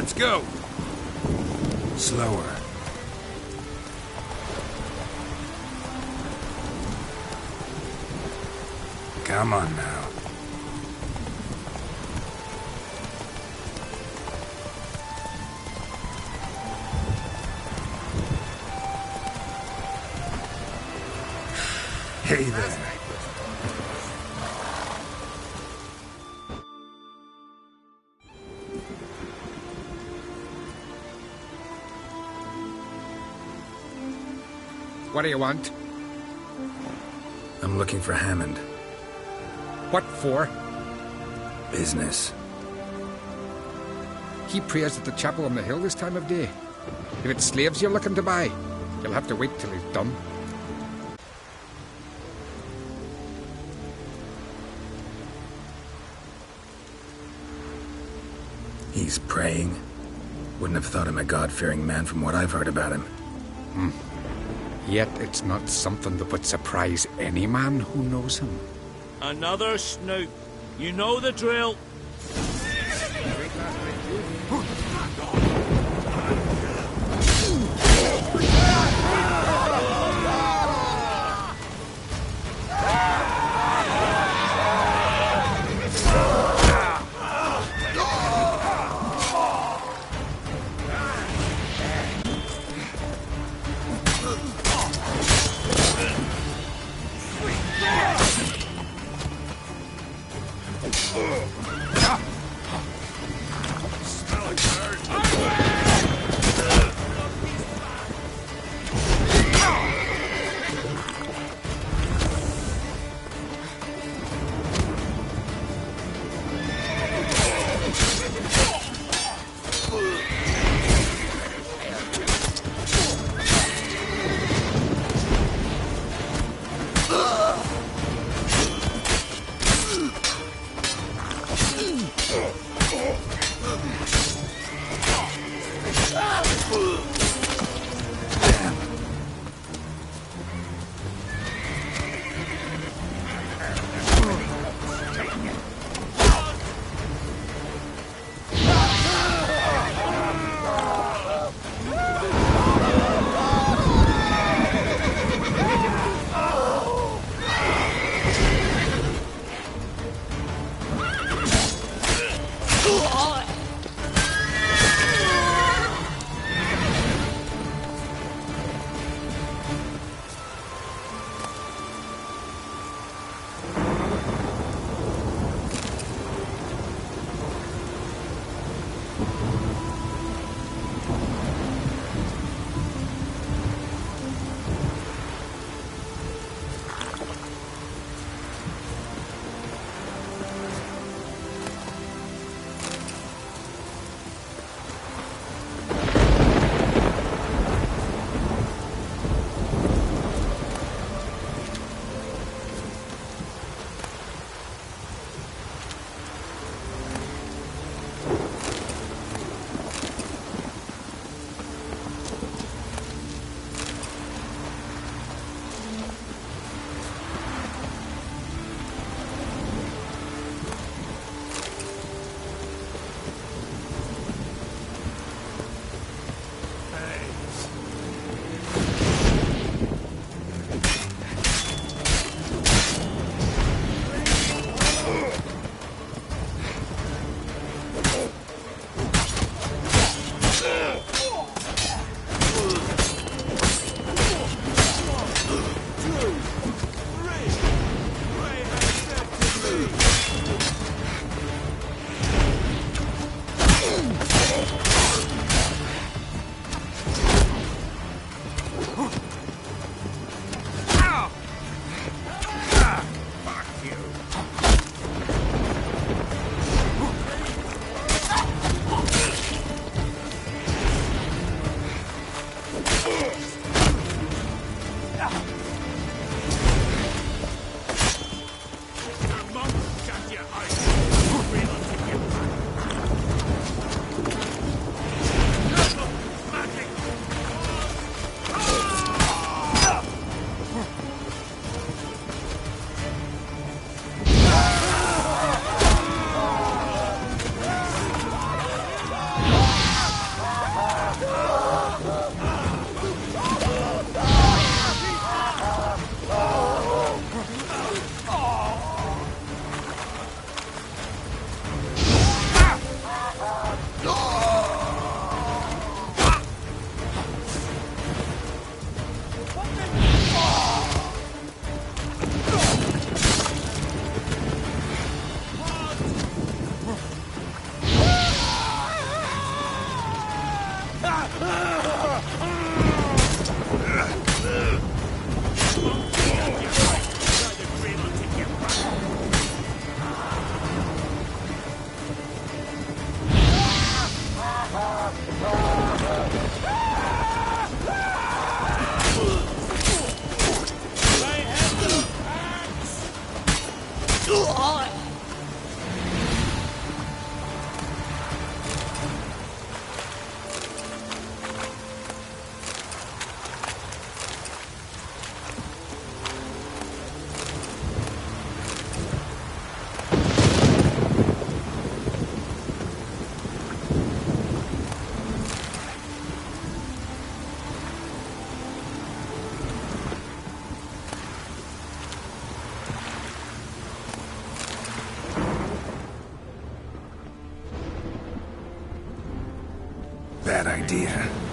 Let's go. Slower. Come on now. Hey there. What do you want? I'm looking for Hammond. What for? Business. He prays at the chapel on the hill this time of day. If it's slaves you're looking to buy, you'll have to wait till he's done. He's praying. Wouldn't have thought him a God-fearing man from what I've heard about him. Yet it's not something that would surprise any man who knows him. Another snoop. You know the drill. Bad idea.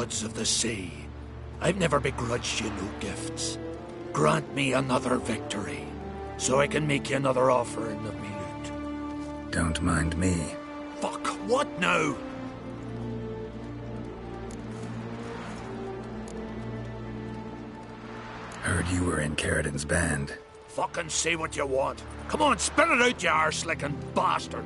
gods of the sea, I've never begrudged you no gifts. Grant me another victory, so I can make you another offering of me loot. Don't mind me. Fuck, what now? Heard you were in Caridin's band. Fucking say what you want. Come on, spit it out, you arse-licking bastard.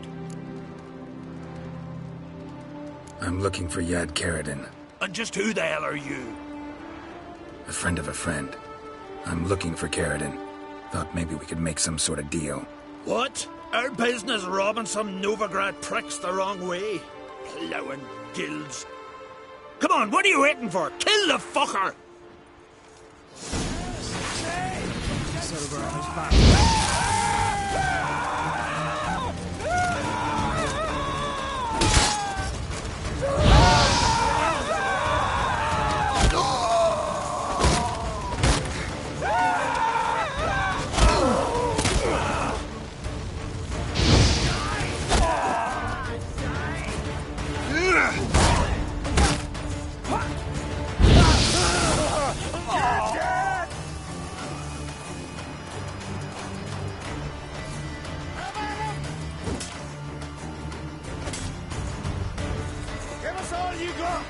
I'm looking for Yad Caridin, And just who the hell are you? a friend of a friend. I'm looking for Caridin. Thought maybe we could make some sort of deal. What? Our business robbing some Novigrad pricks the wrong way? Plowing guilds. Come on, what are you waiting for? Kill the fucker! Give us all you got!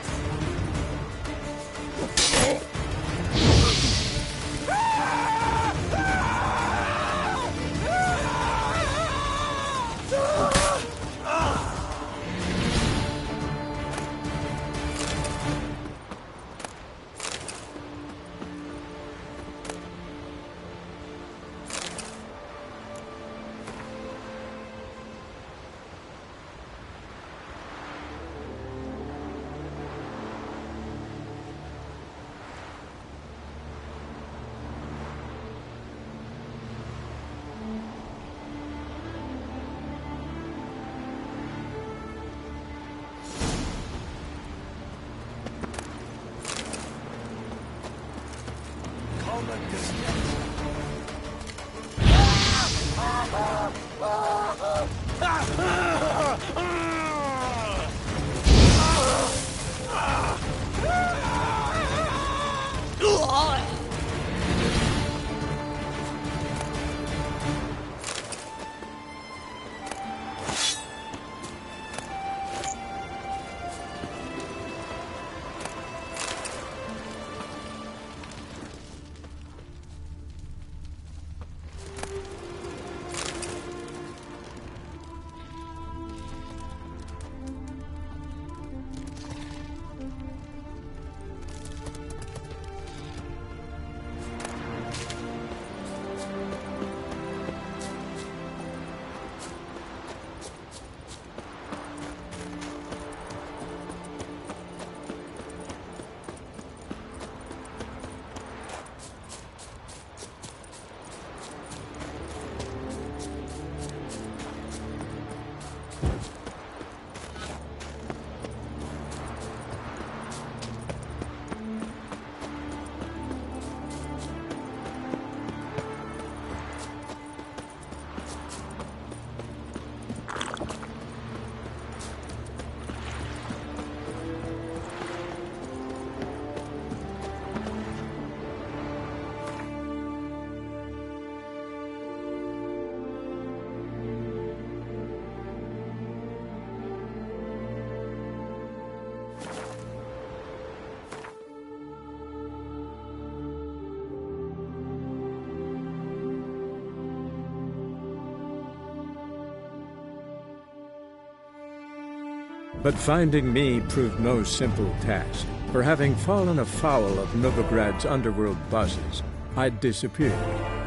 But finding me proved no simple task, for having fallen afoul of Novigrad's underworld bosses, I'd disappeared.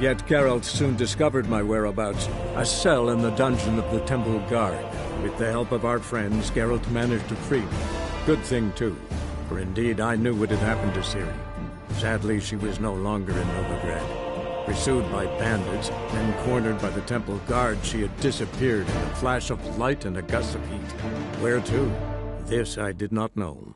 Yet Geralt soon discovered my whereabouts, a cell in the dungeon of the Temple Guard. With the help of our friends, Geralt managed to free me. Good thing, too, for indeed I knew what had happened to Ciri. Sadly, she was no longer in Novigrad. Pursued by bandits, then cornered by the Temple Guard, she had disappeared in a flash of light and a gust of heat. Where to? This I did not know.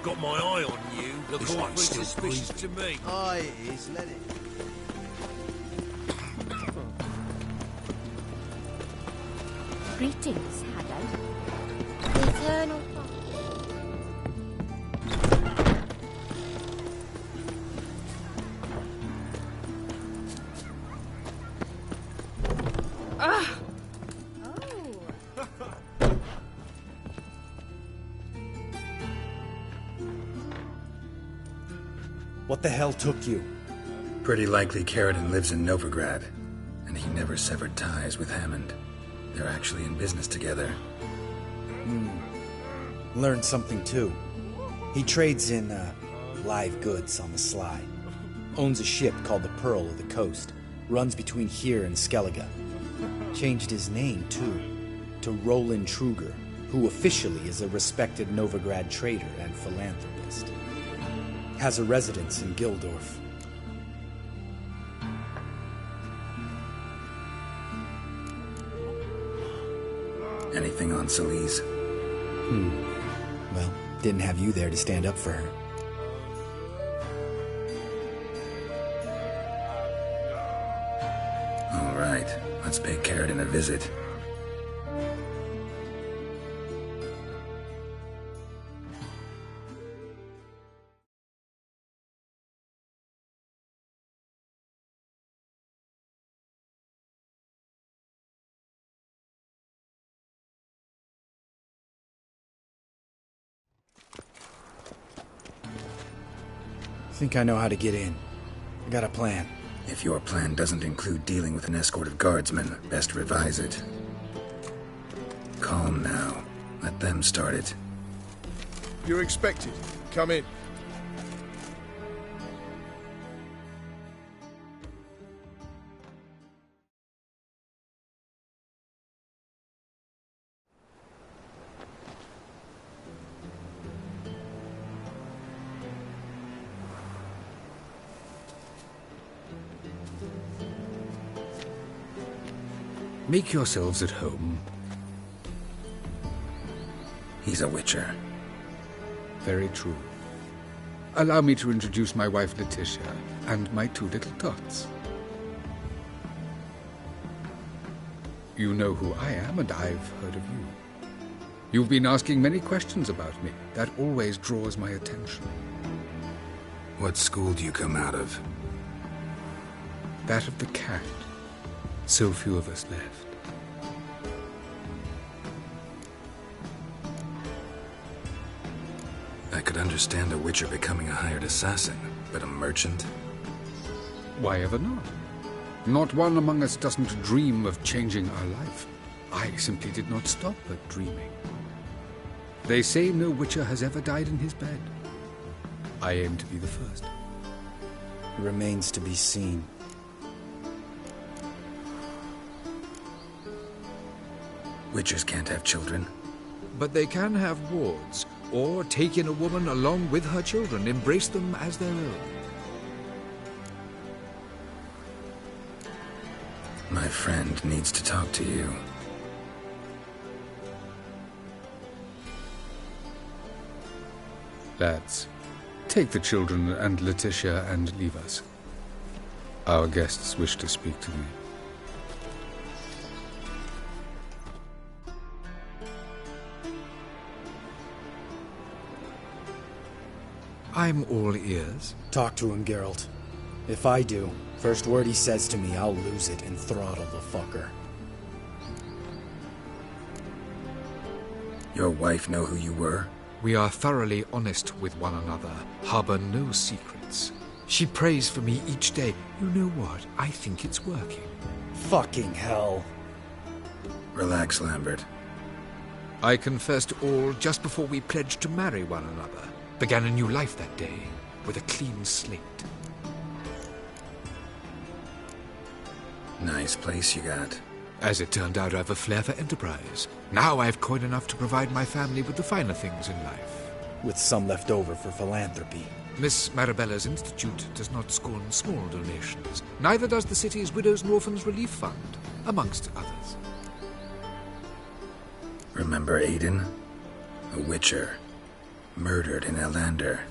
Got my eye on you. Look This awfully one's still suspicious to me. Aye, he's let it. Greetings, Haddo. Eternal What the hell took you? Pretty likely Carradine lives in Novigrad, and he never severed ties with Hammond. They're actually in business together. Learned something too. He trades in, live goods on the sly. Owns a ship called the Pearl of the Coast. Runs between here and Skellige. Changed his name, too, to Roland Truger, who officially is a respected Novigrad trader and philanthropist. Has a residence in Gildorf. Anything on Celise? Well, didn't have you there to stand up for her. All right, let's pay Carradine a visit. Think I know how to get in. I got a plan. If your plan doesn't include dealing with an escort of guardsmen, best revise it. Calm now. Let them start it. You're expected. Come in. Make yourselves at home. He's a witcher. Very true. Allow me to introduce my wife, Letitia, and my two little tots. You know who I am, and I've heard of you. You've been asking many questions about me. That always draws my attention. What school do you come out of? That of the cat. So few of us left. I could understand a witcher becoming a hired assassin, but a merchant? Why ever not? Not one among us doesn't dream of changing our life. I simply did not stop at dreaming. They say no witcher has ever died in his bed. I aim to be the first. Remains to be seen. Witchers can't have children. But they can have wards, or take in a woman along with her children, embrace them as their own. My friend needs to talk to you. Lads, take the children and Letitia and leave us. Our guests wish to speak to me. I'm all ears. Talk to him, Geralt. If I do, first word he says to me, I'll lose it and throttle the fucker. Your wife know who you were? We are thoroughly honest with one another, harbor no secrets. She prays for me each day. You know what? I think it's working. Fucking hell. Relax, Lambert. I confessed all just before we pledged to marry one another. Began a new life that day, with a clean slate. Nice place you got. As it turned out, I have a flair for enterprise. Now I have coin enough to provide my family with the finer things in life. With some left over for philanthropy. Miss Marabella's institute does not scorn small donations. Neither does the city's Widows and Orphans Relief Fund, amongst others. Remember Aiden? A witcher. murdered in Elander.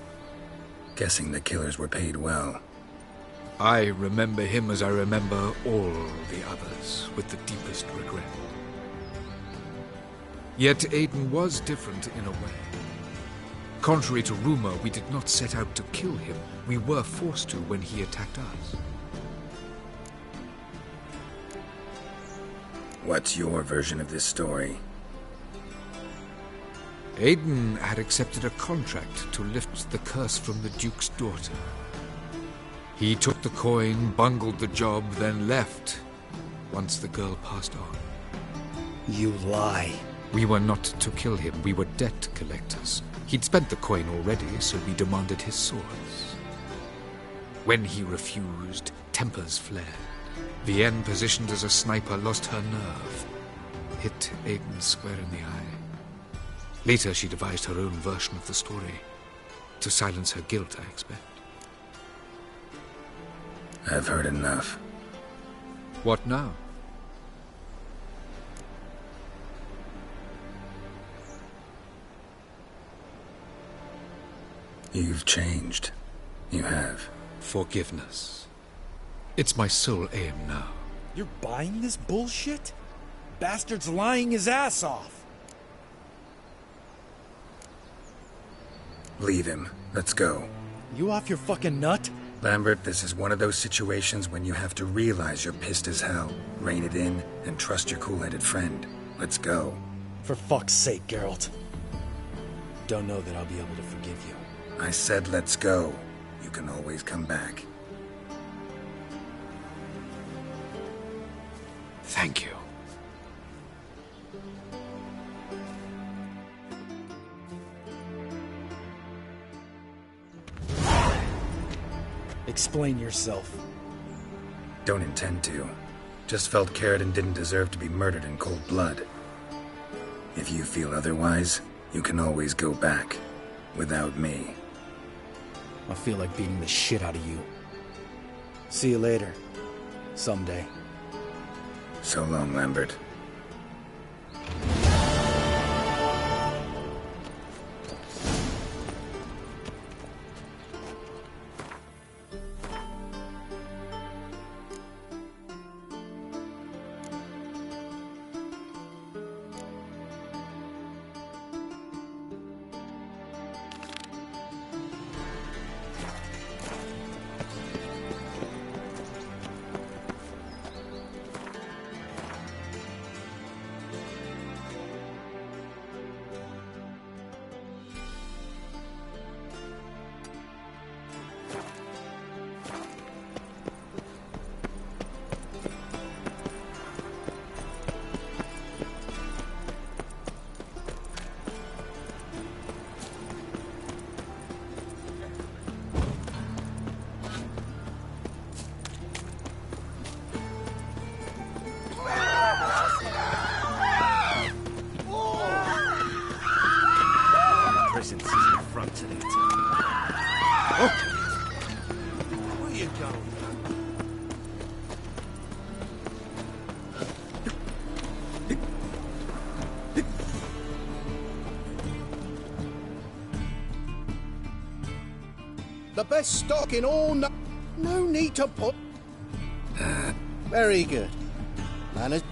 Guessing the killers were paid well. I remember him as I remember all the others, with the deepest regret. Yet Aiden was different in a way. Contrary to rumor, we did not set out to kill him. We were forced to when he attacked us. What's your version of this story? Aiden had accepted a contract to lift the curse from the Duke's daughter. He took the coin, bungled the job, then left once the girl passed on. You lie. We were not to kill him. We were debt collectors. He'd spent the coin already, so we demanded his swords. When he refused, tempers flared. Vienne, positioned as a sniper, lost her nerve. Hit Aiden square in the eye. Later, she devised her own version of the story. To silence her guilt, I expect. I've heard enough. What now? You've changed. You have. Forgiveness. It's my sole aim now. You're buying this bullshit? Bastard's lying his ass off. Leave him. Let's go. You off your fucking nut? Lambert, this is one of those situations when you have to realize you're pissed as hell, rein it in, and trust your cool-headed friend. Let's go. For fuck's sake, Geralt. Don't know that I'll be able to forgive you. I said let's go. You can always come back. Thank you. Explain yourself. Don't intend to. Just felt Caridin didn't deserve to be murdered in cold blood. If you feel otherwise, you can always go back. Without me. I feel like beating the shit out of you. See you later. Someday. So long, Lambert. The best stock in all. No need to put. Very good. Manners.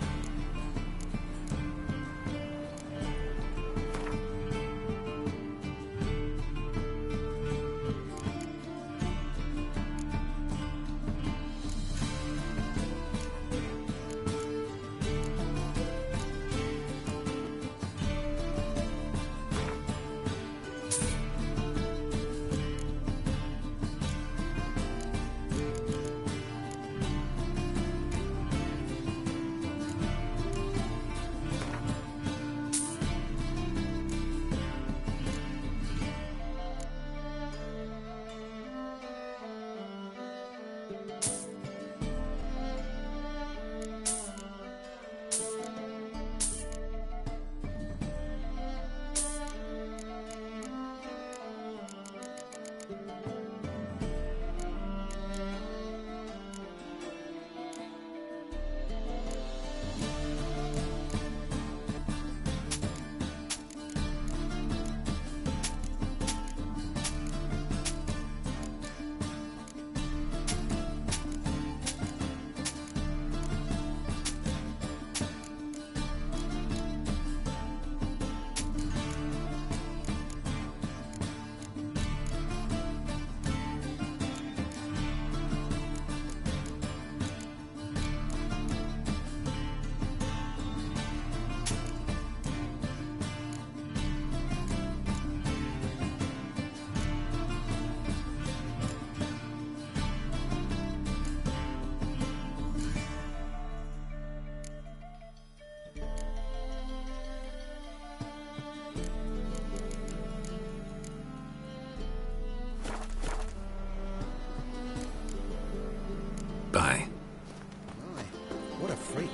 freak.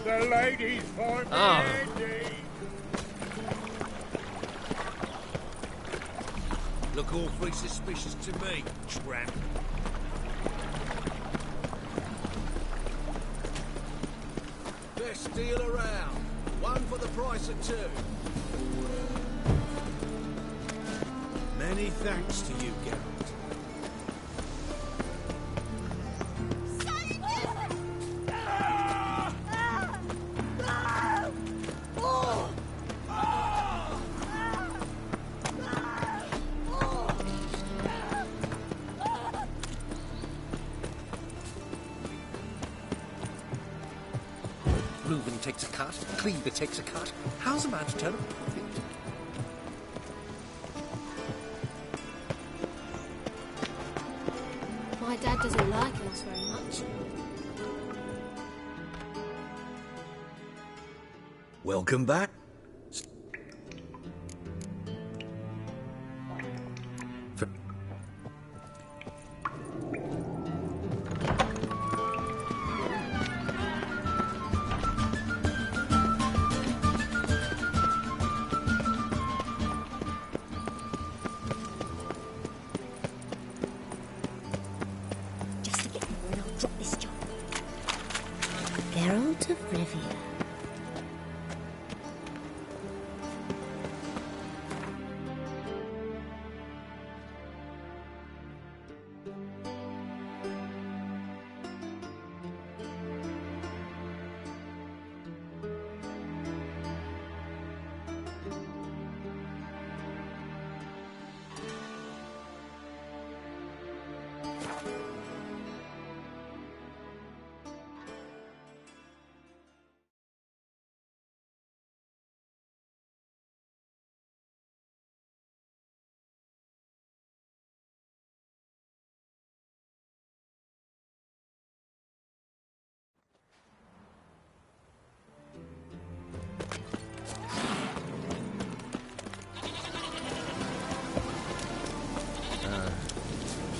The ladies for Mandy. Look awfully suspicious to me, tramp. Best deal around. One for the price of two. Many thanks to you, Geralt. Reuben takes a cut, Cleaver takes a cut. How's a man to turn a profit? My dad doesn't like us very much. Welcome back. Just a bit more and I'll drop this job. Geralt of Rivia.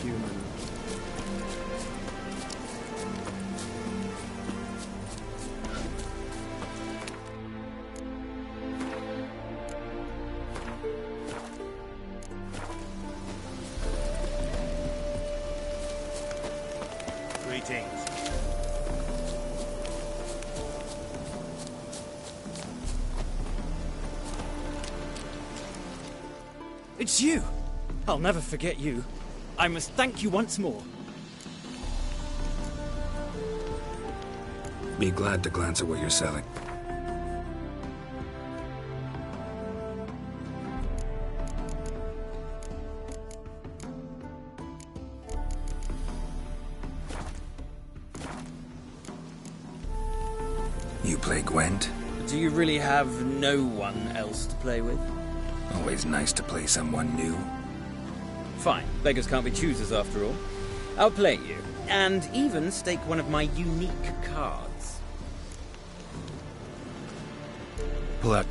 Human. Greetings. It's you! I'll never forget you. I must thank you once more. Be glad to glance at what you're selling. You play Gwent? Do you really have no one else to play with? Always nice to play someone new. Fine, beggars can't be choosers after all. I'll play you, and even stake one of my unique cards. Pull out.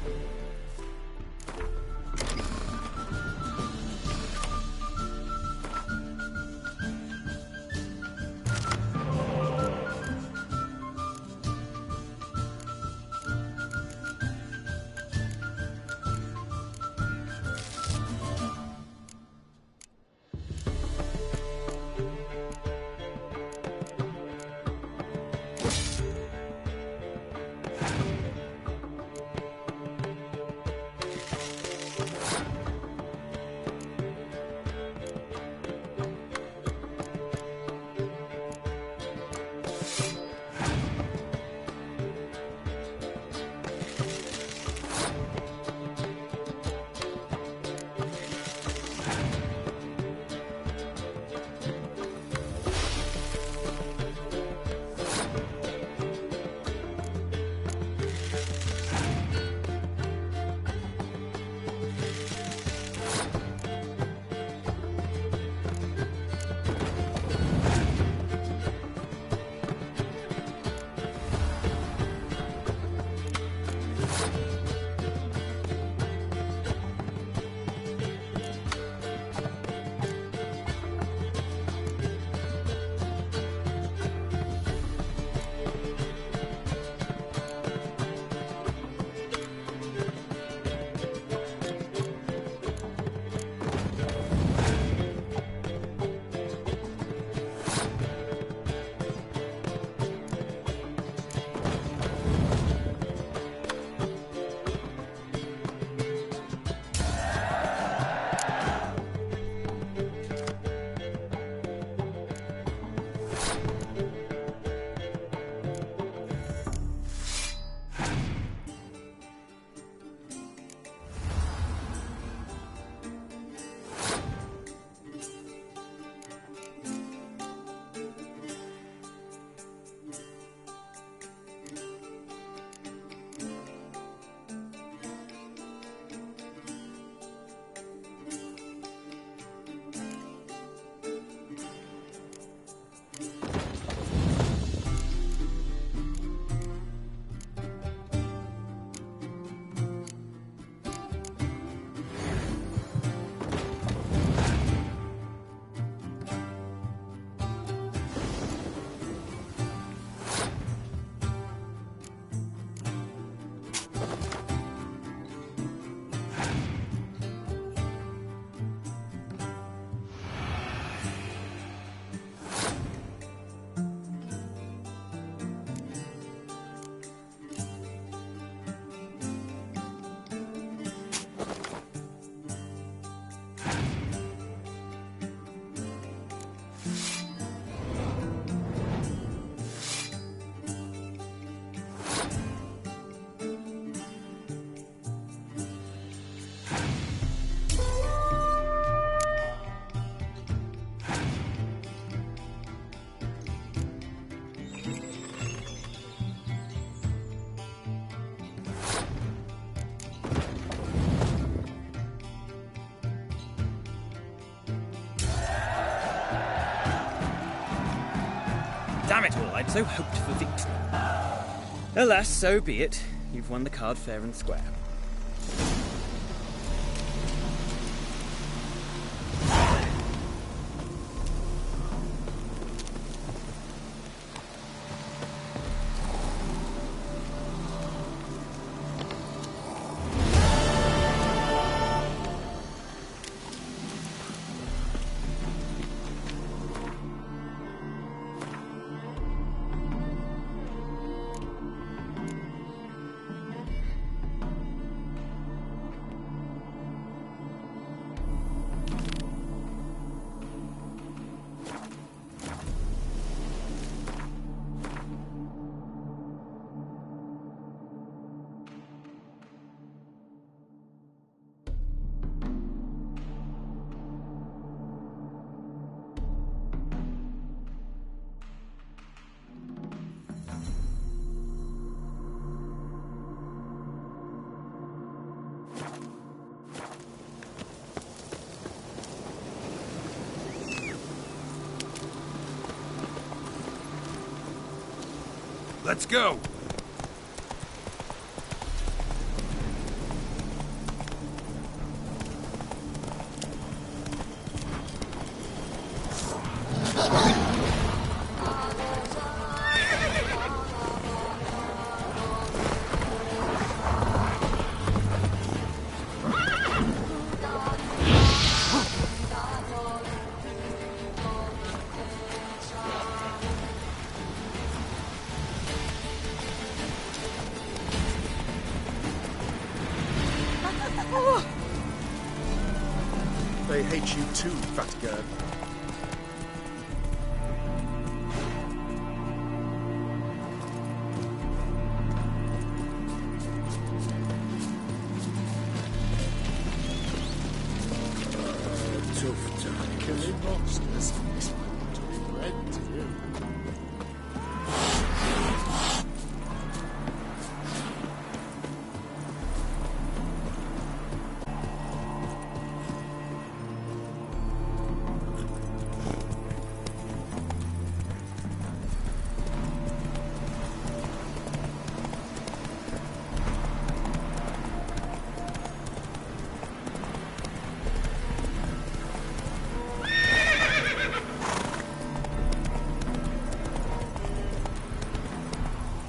Damn it all, I'd so hoped for victory. Alas, so be it. You've won the card fair and square. Let's go! They hate you too, fat girl. Tough time. Killing monsters is like doing bread to you.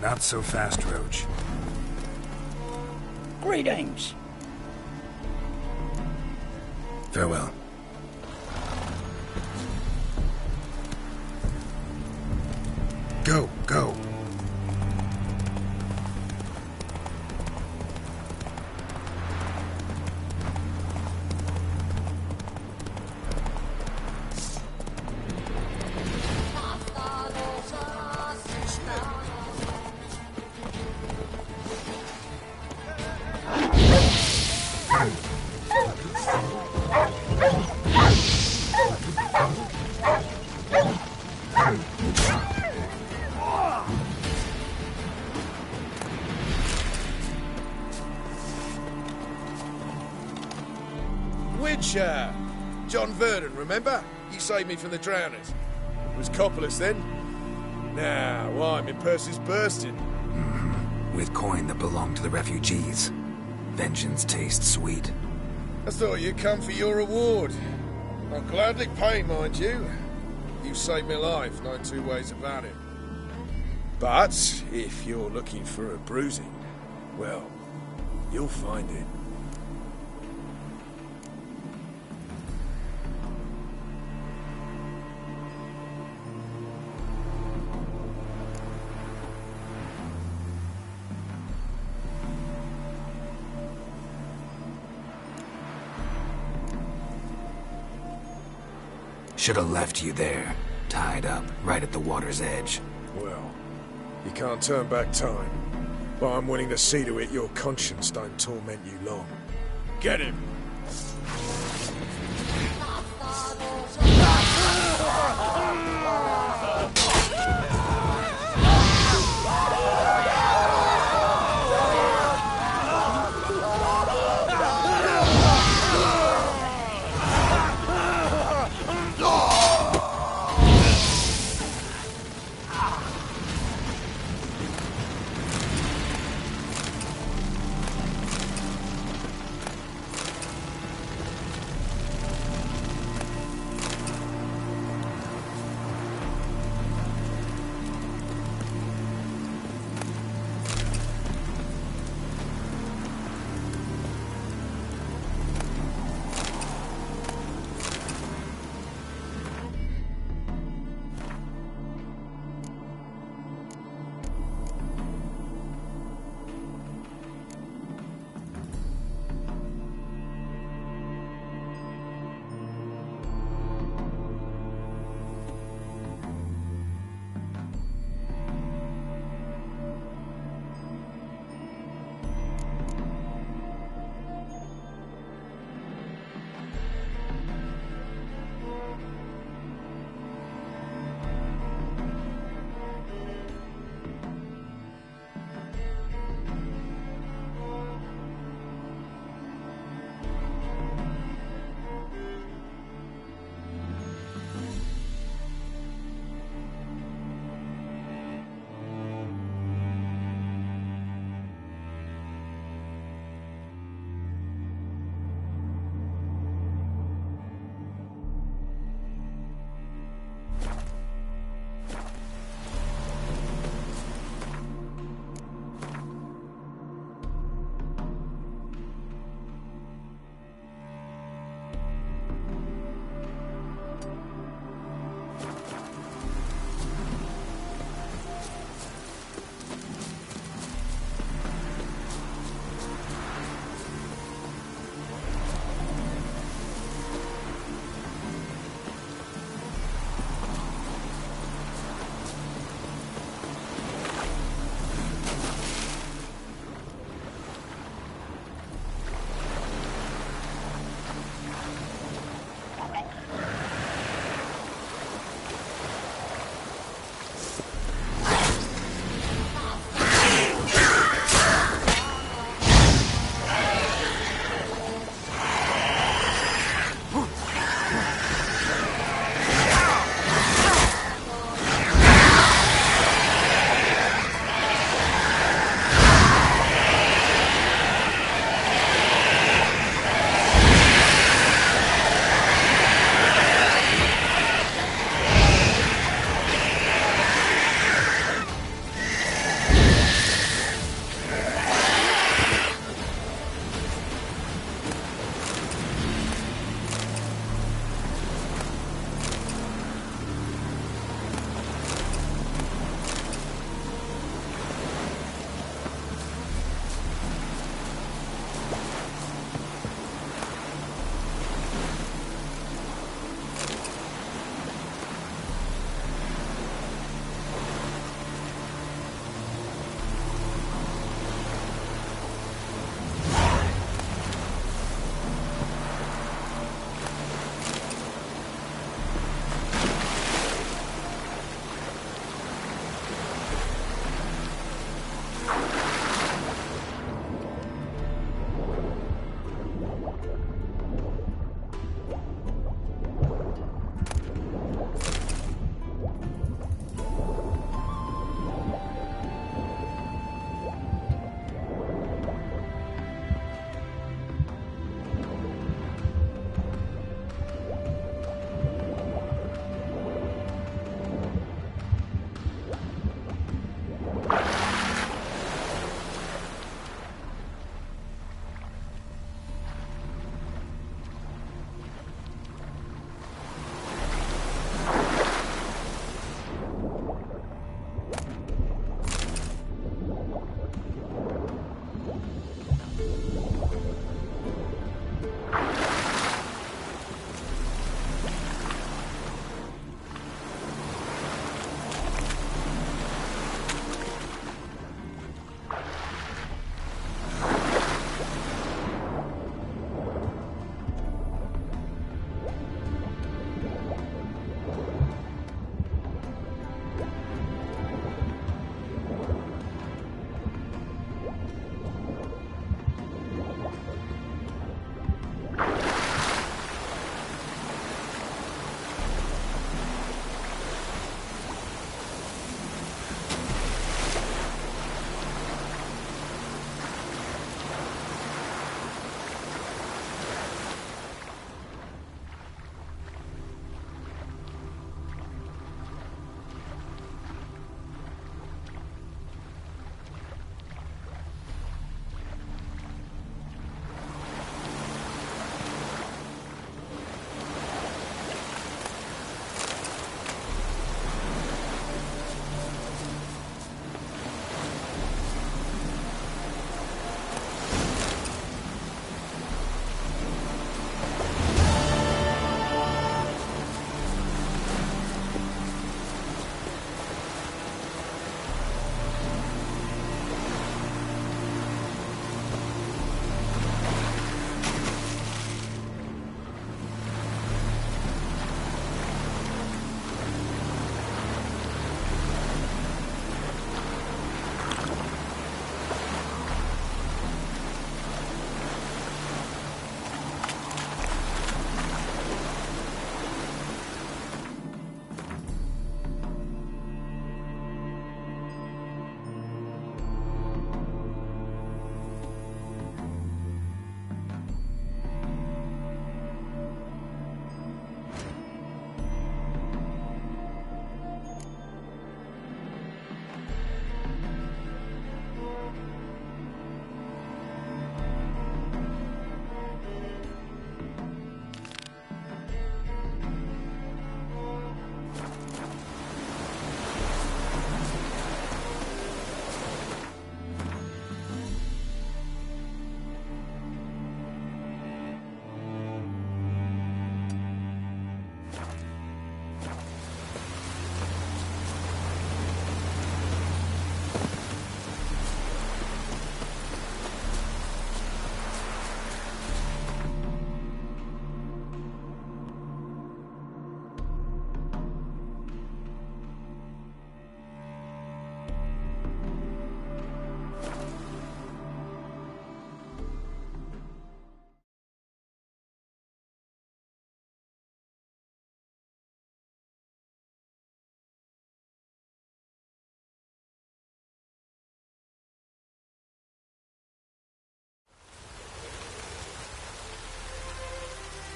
Not so fast, Roach. Greetings. Farewell. Go, go. Witcher! John Verdon, remember? You saved me from the drowners. It was Coppolis then. Now, why, my purse is bursting. With coin that belonged to the refugees. Vengeance tastes sweet. I thought you'd come for your reward. I'll gladly pay, mind you. You saved my life, no two ways about it. But, if you're looking for a bruising, well, you'll find it. Should have left you there, tied up, right at the water's edge. Well, you can't turn back time. But I'm willing to see to it your conscience don't torment you long. Get him!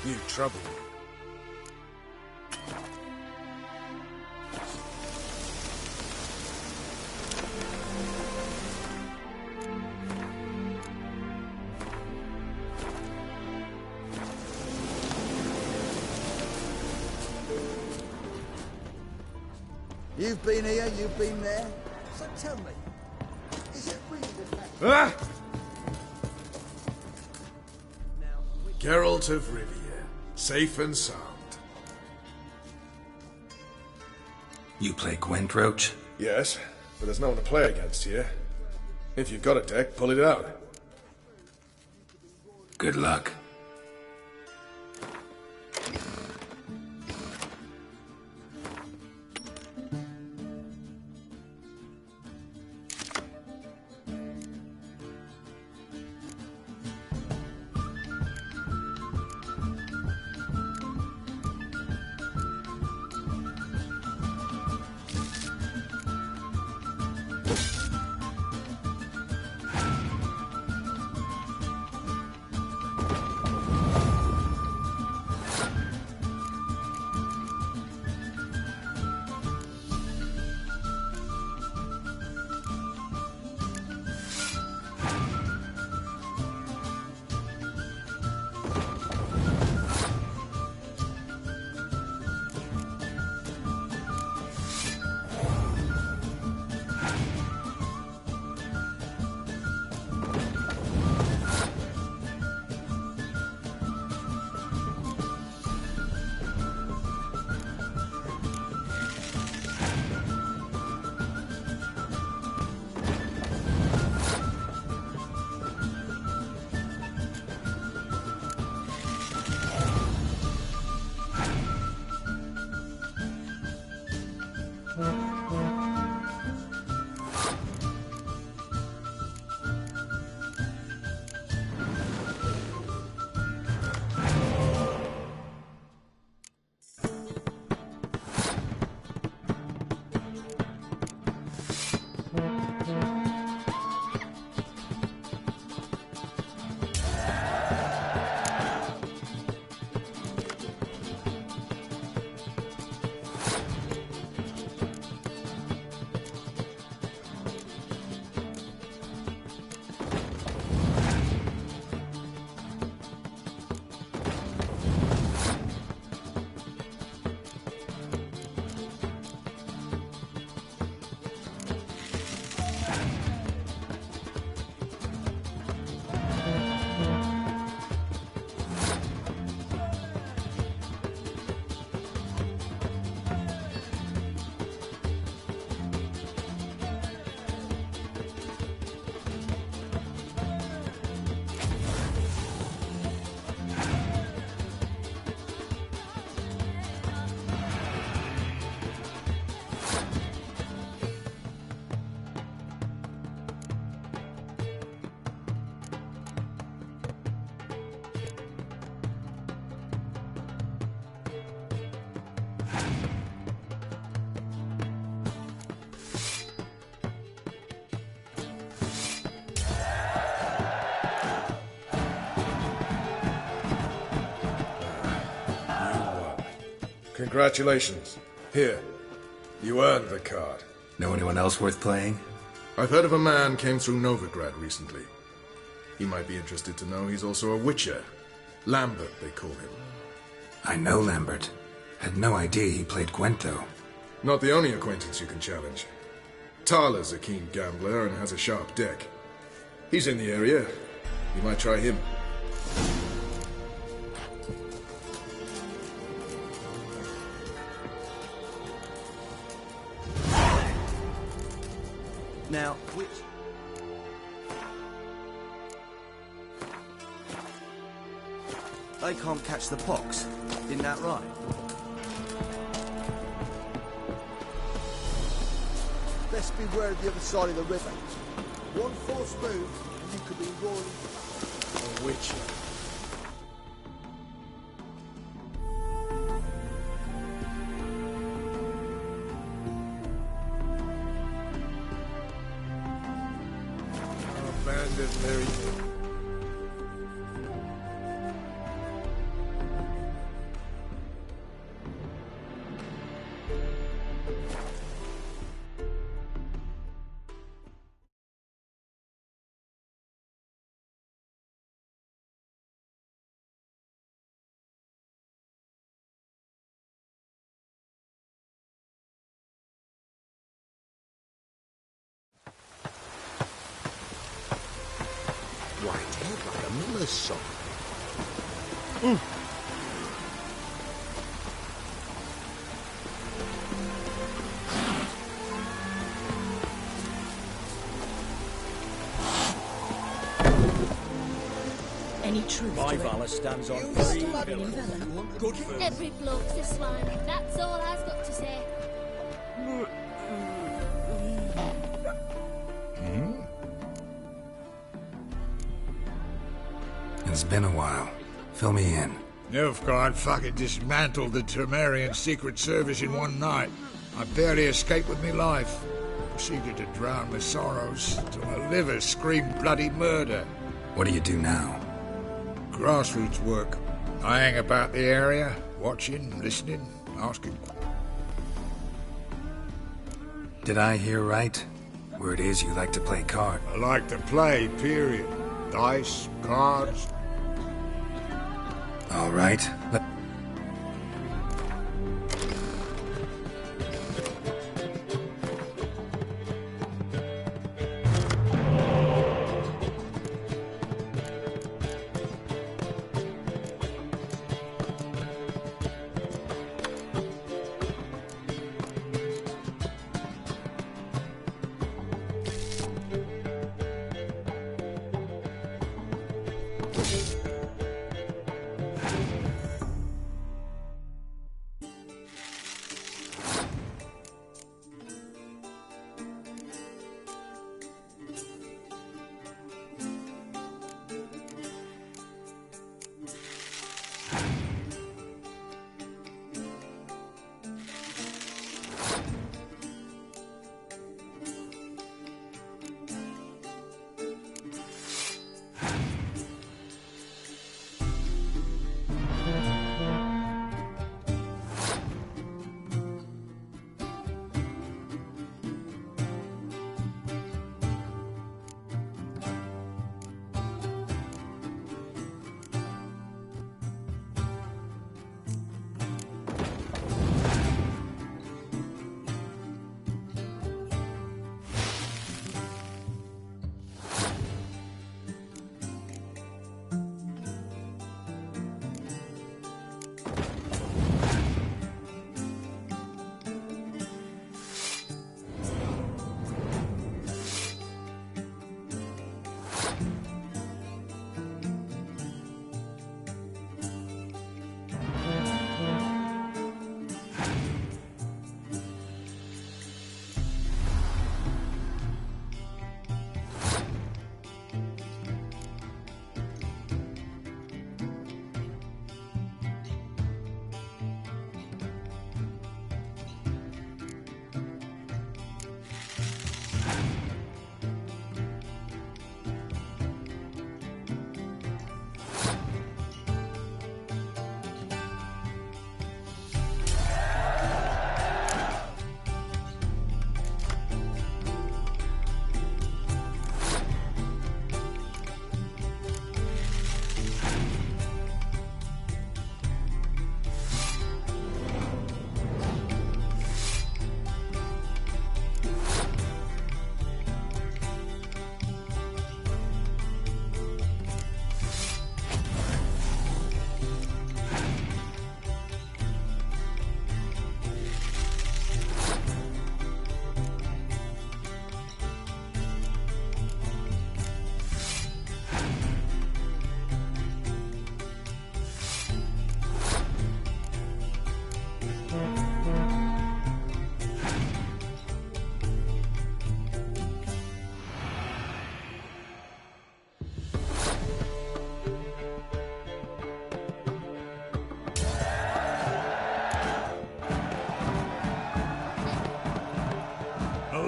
New trouble. You've been here, you've been there. So tell me, is it really the fact... Ah! Geralt of Rivia, safe and sound. You play Gwent, Roach? Yes, but there's no one to play against here. If you've got a deck, pull it out. Good luck. Congratulations. Here. You earned the card. Know anyone else worth playing? I've heard of a man came through Novigrad recently. He might be interested to know he's also a witcher. Lambert, they call him. I know Lambert. Had no idea he played Gwent, though. Not the only acquaintance you can challenge. Tala's a keen gambler and has a sharp deck. He's in the area. You might try him. Now, which... They can't catch the pox. Isn't that right? Best beware of the other side of the river. One false move, and you could be roaring... A witcher. the sun. Any truth My to it? valor stands on You three still having pillars. Vela? Good food. Every bloke's a swine. That's all I've got to say. It's been a while. Fill me in. Nilfgaard fucking dismantled the Temerian Secret Service in one night. I barely escaped with me life. Proceeded to drown my sorrows till my liver screamed bloody murder. What do you do now? Grassroots work. I hang about the area, watching, listening, asking. Did I hear right? Word is you like to play cards. I like to play, period. Dice, cards. All right.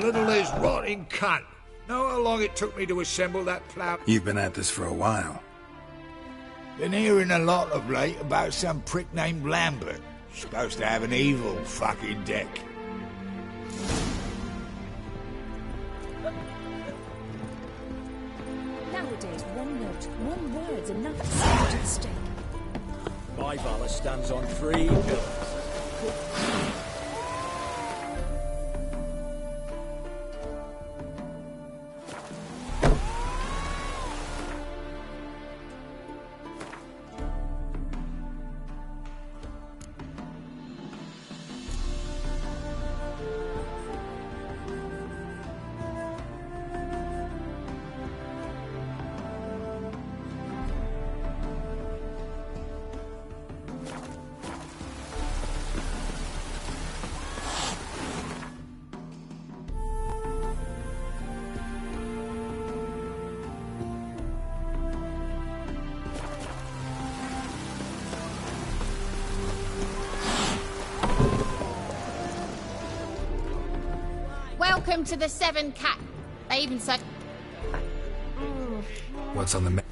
Little is rotting cunt. Know how long it took me to assemble that plough? You've been at this for a while. Been hearing a lot of late about some prick named Lambert. Supposed to have an evil fucking deck. Nowadays, one note, one word's enough to send to the stake. My valor stands on three pillars. Welcome to the Seven Cat. They even say... What's on the map?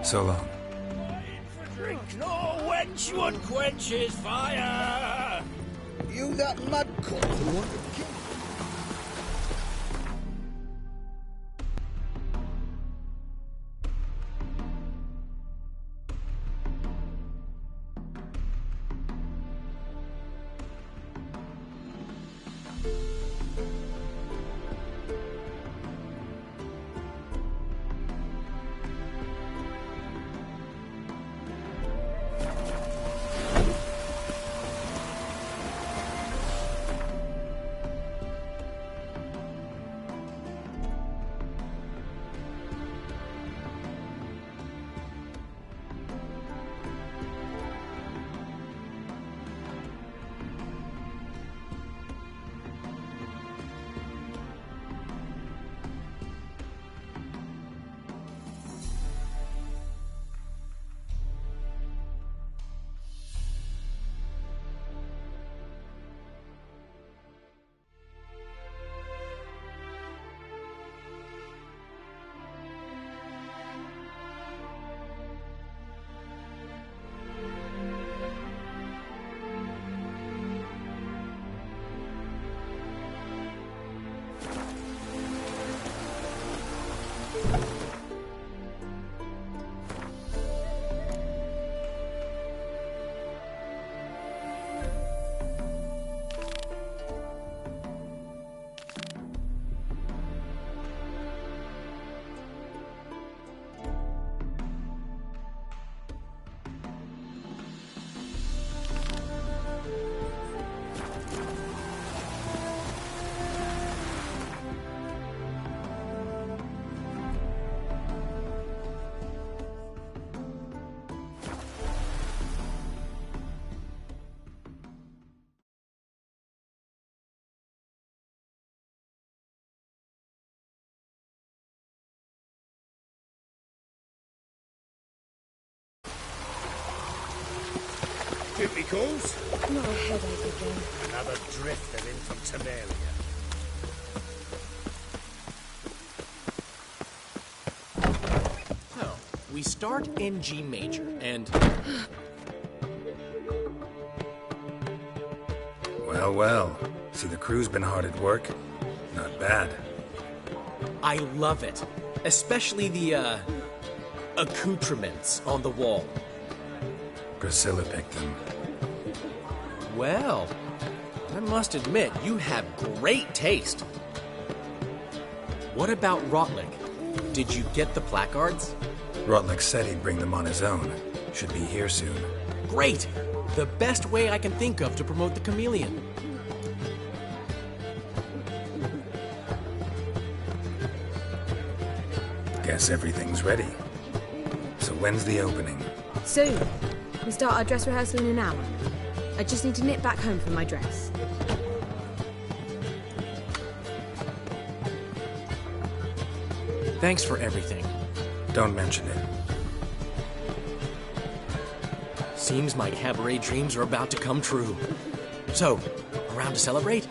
So long. Drink no wench would quench his fire. You that mad cunt who wanted to kill me. Typicals? Not a headache again. Another drifter in from Temeria. Oh, we start in G major, and... Well, well. See, the crew's been hard at work. Not bad. I love it. Especially the, accoutrements on the wall. Priscilla picked them. Well, I must admit, you have great taste. What about Rotlick? Did you get the placards? Rotlick said he'd bring them on his own. Should be here soon. Great! The best way I can think of to promote the chameleon. Guess everything's ready. So when's the opening? Soon. We start our dress rehearsal in an hour. I just need to nip back home for my dress. Thanks for everything. Don't mention it. Seems my cabaret dreams are about to come true. So, around to celebrate?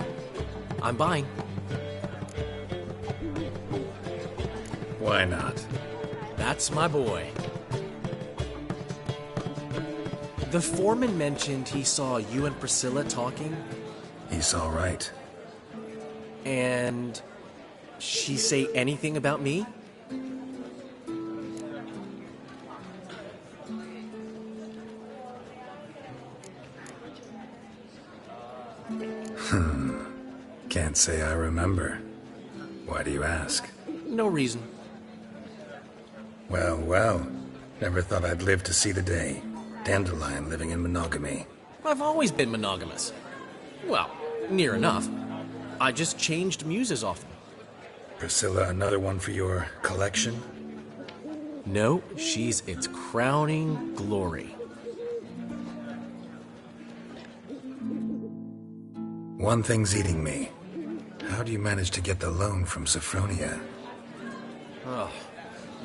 I'm buying. Why not? That's my boy. The foreman mentioned he saw you and Priscilla talking. He's all right. And she say anything about me? Can't say I remember. Why do you ask? No reason. Well, well. Never thought I'd live to see the day. Dandelion living in monogamy. I've always been monogamous. Well, near enough. I just changed muses often. Priscilla, another one for your collection? No, she's its crowning glory. One thing's eating me. How do you manage to get the loan from Sophronia? Oh,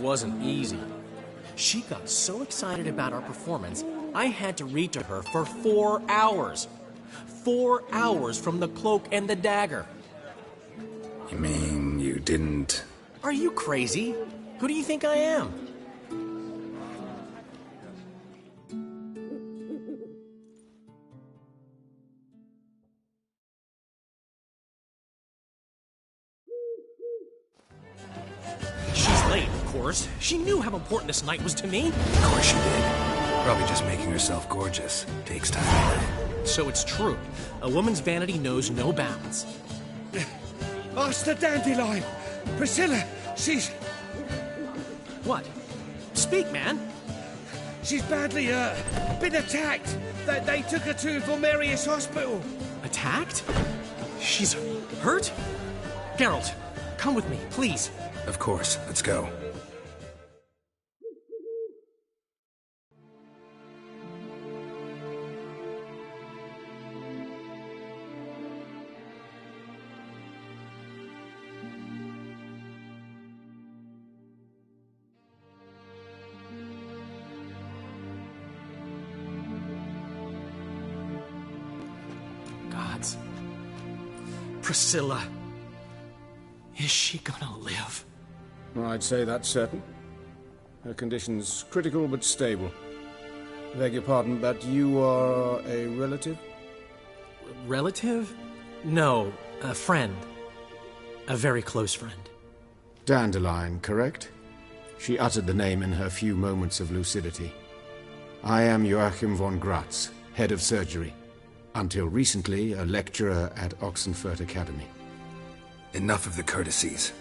wasn't easy. She got so excited about our performance, I had to read to her for 4 hours. 4 hours from the Cloak and the Dagger. You mean you didn't... Are you crazy? Who do you think I am? She's late, of course. She knew how important this night was to me. Of course she did. Probably just making herself gorgeous. Takes time. So it's true. A woman's vanity knows no bounds. Master Dandelion! Priscilla, she's... What? Speak, man. She's badly, been attacked. They took her to Vulmerius Hospital. Attacked? She's hurt? Geralt, come with me, please. Of course. Let's go. Gods. Priscilla. Is she gonna live? I'd say that's certain. Her condition's critical but stable. Beg your pardon, but you are a relative? Relative? No, a friend. A very close friend. Dandelion, correct? She uttered the name in her few moments of lucidity. I am Joachim von Gratz, head of surgery. Until recently, a lecturer at Oxenfurt Academy. Enough of the courtesies.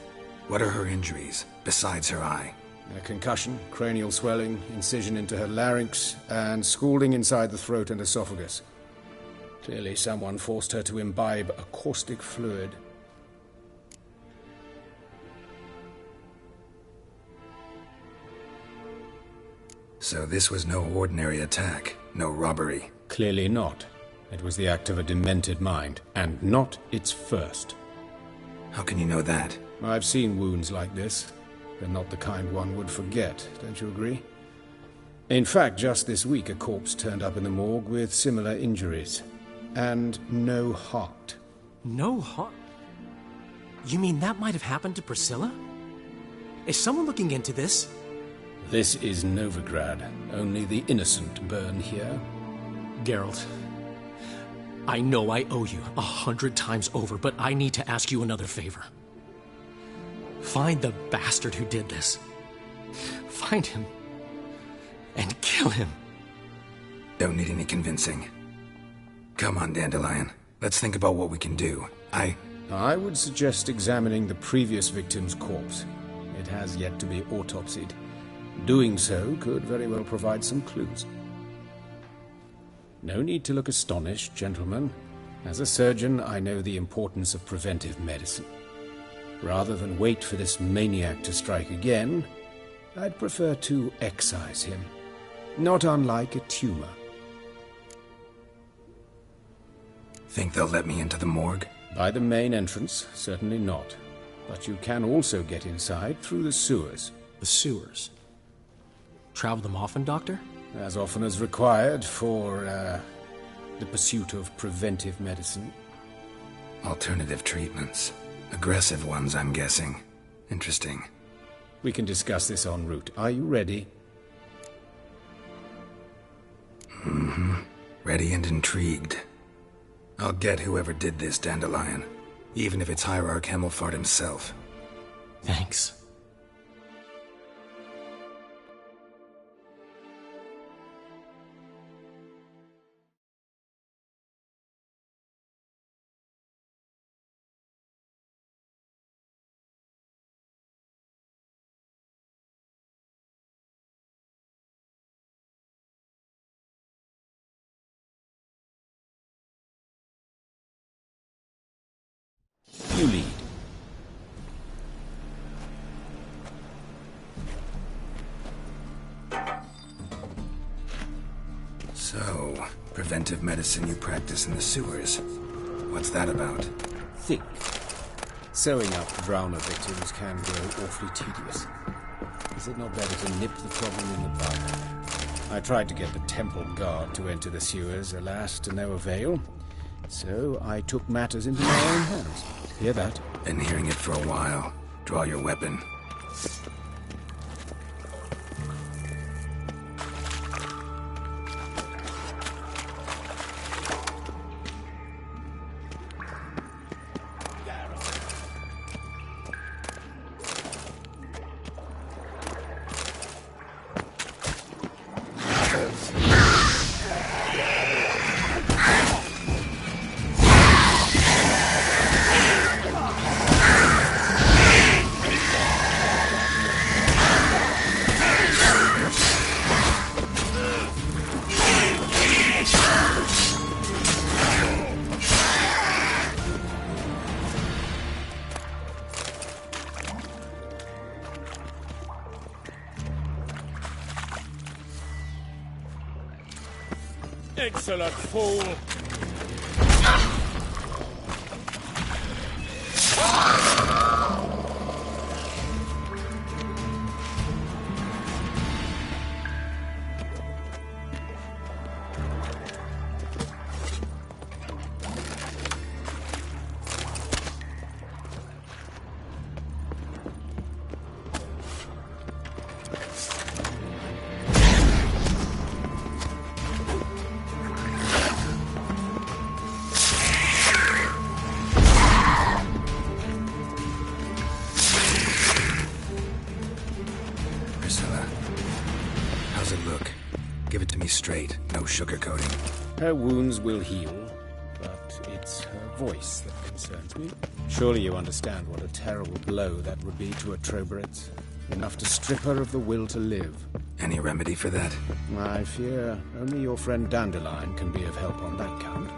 What are her injuries, besides her eye? A concussion, cranial swelling, incision into her larynx, and scalding inside the throat and esophagus. Clearly someone forced her to imbibe a caustic fluid. So this was no ordinary attack, no robbery. Clearly not. It was the act of a demented mind, and not its first. How can you know that? I've seen wounds like this. They're not the kind one would forget, don't you agree? In fact, just this week a corpse turned up in the morgue with similar injuries. And no heart. No heart? You mean that might have happened to Priscilla? Is someone looking into this? This is Novigrad. Only the innocent burn here. Geralt, I know I owe you 100 times over, but I need to ask you another favor. Find the bastard who did this. Find him. And kill him. Don't need any convincing. Come on, Dandelion. Let's think about what we can do. I would suggest examining the previous victim's corpse. It has yet to be autopsied. Doing so could very well provide some clues. No need to look astonished, gentlemen. As a surgeon, I know the importance of preventive medicine. Rather than wait for this maniac to strike again, I'd prefer to excise him. Not unlike a tumor. Think they'll let me into the morgue? By the main entrance, certainly not. But you can also get inside through the sewers. The sewers? Travel them often, Doctor? As often as required for, the pursuit of preventive medicine. Alternative treatments. Aggressive ones, I'm guessing. Interesting. We can discuss this en route. Are you ready? Mm-hmm. Ready and intrigued. I'll get whoever did this, Dandelion. Even if it's Hierarch Hemmelfart himself. Thanks. You lead. So, preventive medicine you practice in the sewers. What's that about? Think. Sewing up Drowner victims can grow awfully tedious. Is it not better to nip the problem in the bud? I tried to get the temple guard to enter the sewers, alas, to no avail. So I took matters into my own hands. Hear that? Been hearing it for a while. Draw your weapon. Excellent fool! Straight, no sugarcoating. Her wounds will heal, but it's her voice that concerns me. Surely you understand what a terrible blow that would be to a Troberet. Enough to strip her of the will to live. Any remedy for that? I fear only your friend Dandelion can be of help on that count.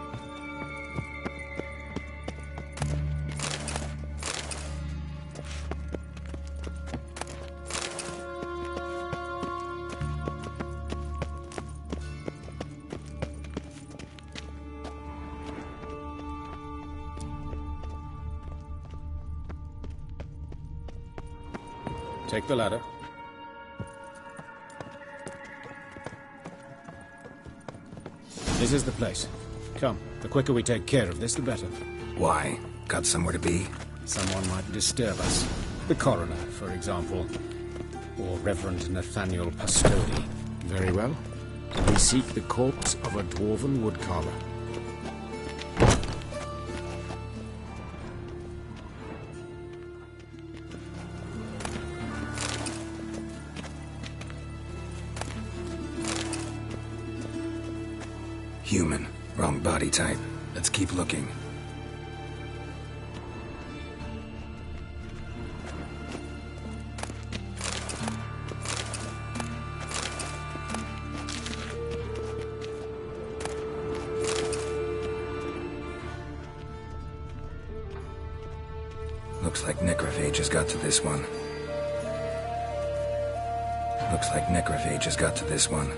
Take the ladder. This is the place. Come, the quicker we take care of this, the better. Why? Got somewhere to be? Someone might disturb us. The coroner, for example. Or Reverend Nathaniel Pastodi. Very well. We seek the corpse of a dwarven woodcarver. Human. Wrong body type. Let's keep looking. Looks like Necrophage has got to this one. Looks like Necrophage has got to this one.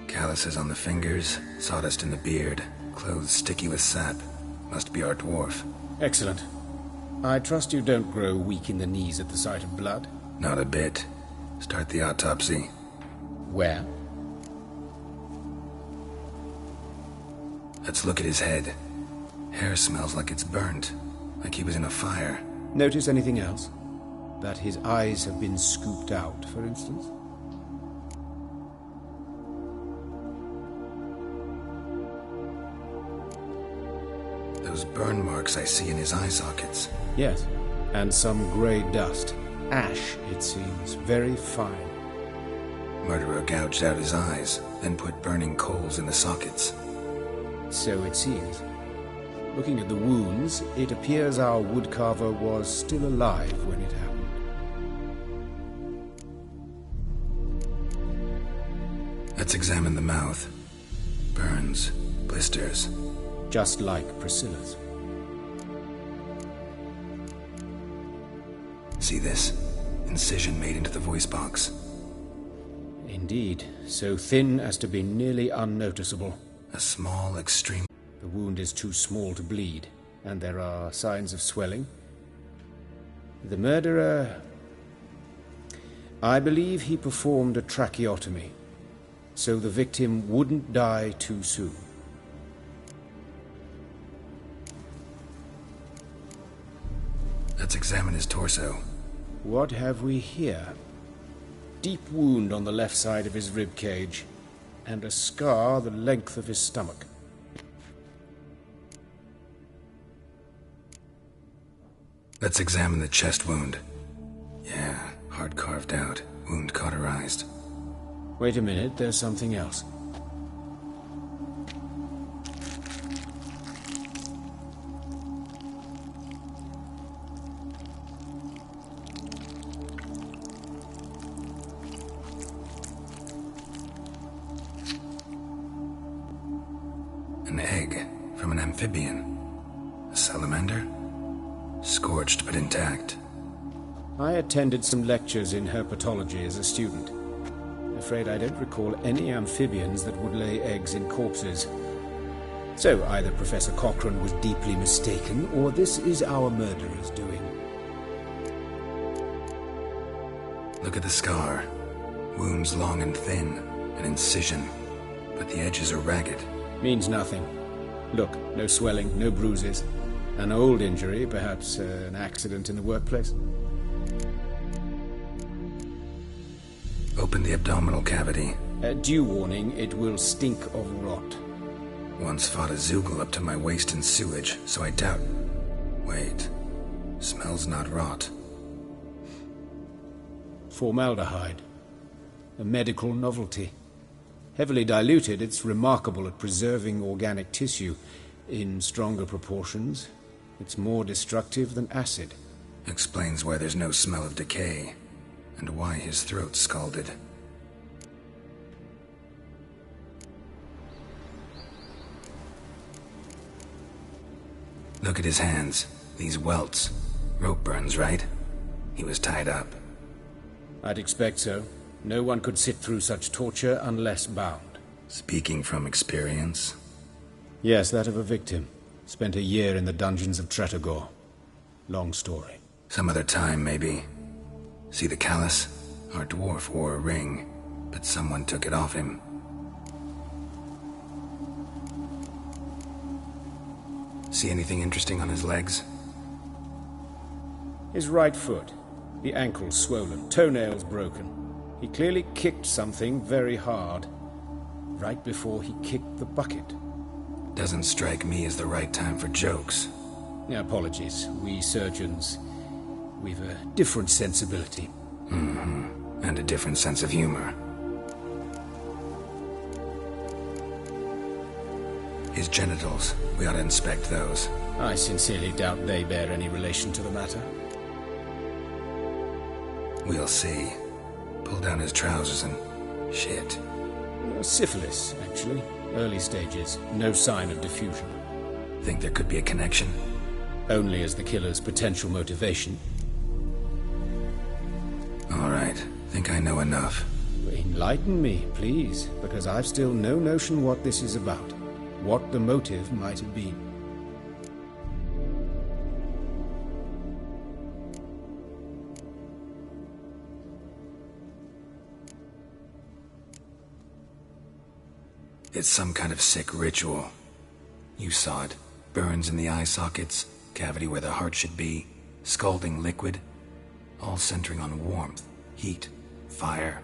Calluses on the fingers, sawdust in the beard, clothes sticky with sap. Must be our dwarf. Excellent. I trust you don't grow weak in the knees at the sight of blood? Not a bit. Start the autopsy. Where? Let's look at his head. Hair smells like it's burnt, like he was in a fire. Notice anything else? That his eyes have been scooped out, for instance? Those burn marks I see in his eye sockets. Yes, and some grey dust. Ash, it seems. Very fine. Murderer gouged out his eyes, then put burning coals in the sockets. So it seems. Looking at the wounds, it appears our woodcarver was still alive when it happened. Let's examine the mouth. Burns, blisters. Just like Priscilla's. See this? Incision made into the voice box. Indeed, so thin as to be nearly unnoticeable. A small, extreme... The wound is too small to bleed, and there are signs of swelling. The murderer... I believe he performed a tracheotomy, so the victim wouldn't die too soon. Let's examine his torso. What have we here? Deep wound on the left side of his rib cage, and a scar the length of his stomach. Let's examine the chest wound. Yeah, hard carved out, wound cauterized. Wait a minute, there's something else. An egg from an amphibian. A salamander? Scorched but intact. I attended some lectures in herpetology as a student. Afraid I don't recall any amphibians that would lay eggs in corpses. So either Professor Cochrane was deeply mistaken, or this is our murderer's doing. Look at the scar. Wounds long and thin. An incision. But the edges are ragged. Means nothing. Look, no swelling, no bruises. An old injury, perhaps an accident in the workplace. Open the abdominal cavity. Due warning, it will stink of rot. Once fought a Zoogle up to my waist in sewage, so I doubt... Wait. Smells not rot. Formaldehyde. A medical novelty. Heavily diluted, it's remarkable at preserving organic tissue. In stronger proportions, it's more destructive than acid. Explains why there's no smell of decay, and why his throat's scalded. Look at his hands. These welts. Rope burns, right? He was tied up. I'd expect so. No one could sit through such torture unless bound. Speaking from experience? Yes, that of a victim. Spent a year in the dungeons of Tretogor. Long story. Some other time, maybe. See the callus? Our dwarf wore a ring, but someone took it off him. See anything interesting on his legs? His right foot. The ankle swollen, toenails broken. He clearly kicked something very hard. Right before he kicked the bucket. Doesn't strike me as the right time for jokes. Apologies. We surgeons, we've a different sensibility. Mm-hmm. And a different sense of humor. His genitals. We ought to inspect those. I sincerely doubt they bear any relation to the matter. We'll see. Pull down his trousers and... shit. Syphilis, actually. Early stages. No sign of diffusion. Think there could be a connection? Only as the killer's potential motivation. All right. Think I know enough. Enlighten me, please, because I've still no notion what this is about. What the motive might have been. It's some kind of sick ritual. You saw it. Burns in the eye sockets, cavity where the heart should be, scalding liquid, all centering on warmth, heat, fire.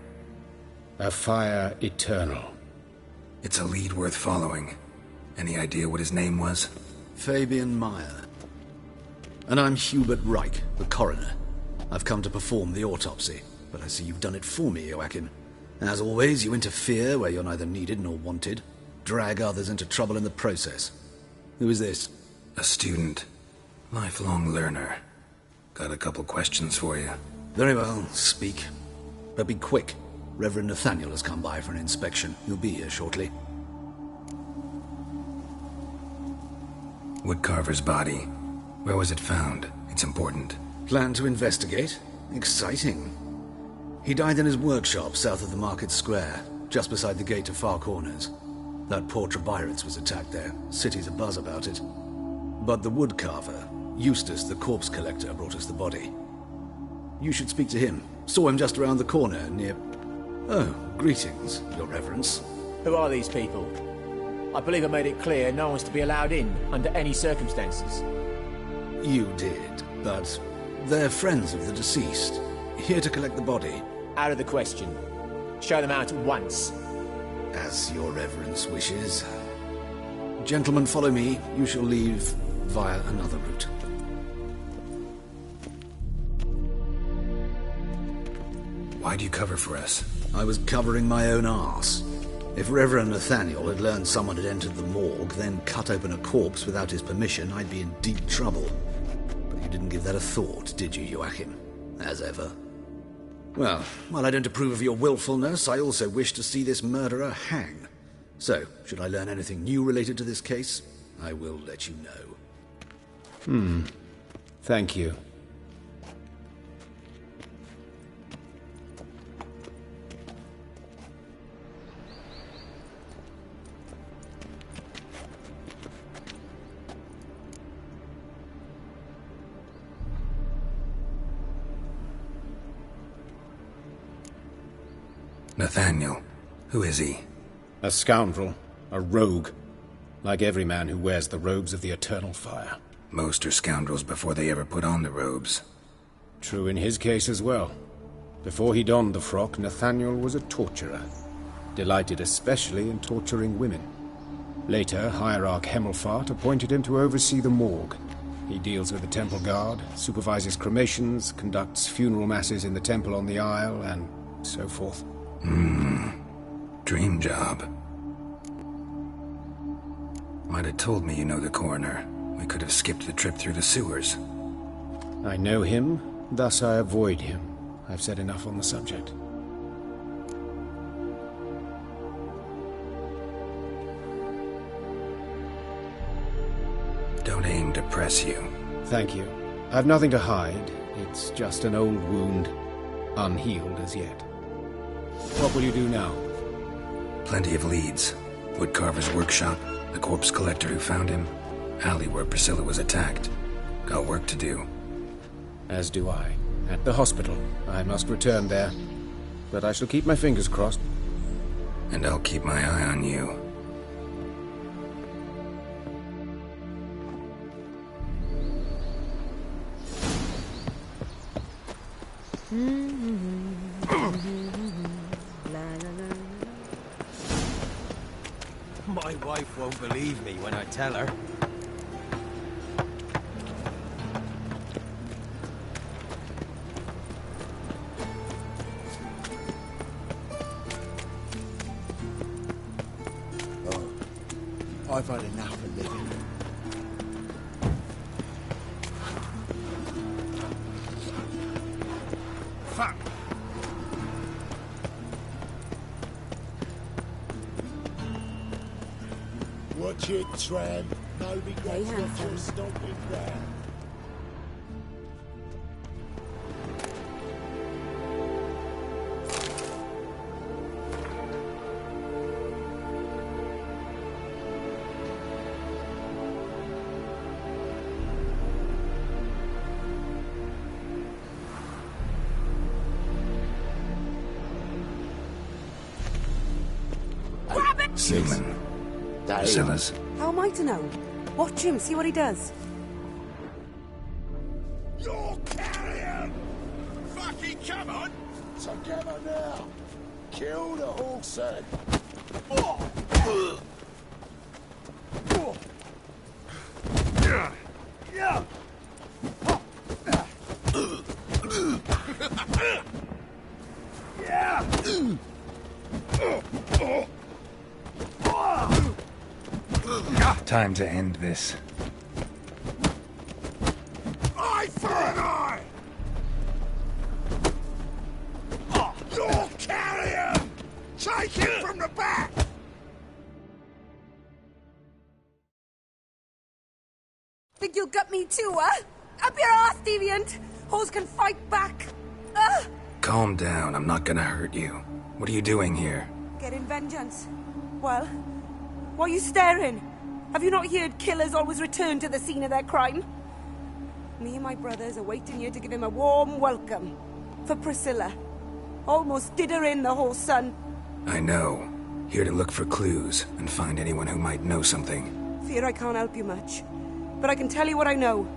A fire eternal. It's a lead worth following. Any idea what his name was? Fabian Meyer. And I'm Hubert Reich, the coroner. I've come to perform the autopsy, but I see you've done it for me, Joachim. As always, you interfere where you're neither needed nor wanted. Drag others into trouble in the process. Who is this? A student. Lifelong learner. Got a couple questions for you. Very well, speak. But be quick. Reverend Nathaniel has come by for an inspection. He'll be here shortly. Woodcarver's body. Where was it found? It's important. Plan to investigate? Exciting. He died in his workshop south of the market square, just beside the gate to Far Corners. That poor Trebyritz was attacked there. City's abuzz about it. But the woodcarver, Eustace the corpse collector, brought us the body. You should speak to him. Saw him just around the corner near... Oh, greetings, Your Reverence. Who are these people? I believe I made it clear no one's to be allowed in, under any circumstances. You did, but they're friends of the deceased. Here to collect the body. Out of the question. Show them out at once. As Your Reverence wishes. Gentlemen, follow me. You shall leave via another route. Why'd you cover for us? I was covering my own arse. If Reverend Nathaniel had learned someone had entered the morgue, then cut open a corpse without his permission, I'd be in deep trouble. But you didn't give that a thought, did you, Joachim? As ever. Well, while I don't approve of your willfulness, I also wish to see this murderer hang. So, should I learn anything new related to this case, I will let you know. Thank you. Nathaniel. Who is he? A scoundrel. A rogue. Like every man who wears the robes of the Eternal Fire. Most are scoundrels before they ever put on the robes. True in his case as well. Before he donned the frock, Nathaniel was a torturer. Delighted especially in torturing women. Later, Hierarch Hemmelfart appointed him to oversee the morgue. He deals with the temple guard, supervises cremations, conducts funeral masses in the temple on the Isle, and so forth. Dream job. Might have told me you know the coroner. We could have skipped the trip through the sewers. I know him, thus I avoid him. I've said enough on the subject. Don't aim to press you. Thank you. I've nothing to hide. It's just an old wound, unhealed as yet. What will you do now? Plenty of leads. Woodcarver's workshop, the corpse collector who found him, alley where Priscilla was attacked. Got work to do. As do I. At the hospital. I must return there. But I shall keep my fingers crossed. And I'll keep my eye on you. My wife won't believe me when I tell her. I've had enough of living. Fuck! Watch it, tramp. Nobody gets what you're stomping ground. Seaman. Priscilla's. How am I to know? Watch him, see what he does. You're carrion! Fucking come on! Together now! Kill the horse head! Time to end this. Eye for an eye! You're carrion! Take it from the back! Think you'll gut me too, huh? Up your ass, deviant! Hoes can fight back! Ugh! Calm down, I'm not gonna hurt you. What are you doing here? Getting vengeance. Well, why are you staring? Have you not heard killers always return to the scene of their crime? Me and my brothers are waiting here to give him a warm welcome. For Priscilla. Almost did her in, the whole son. I know. Here to look for clues and find anyone who might know something. Fear I can't help you much. But I can tell you what I know.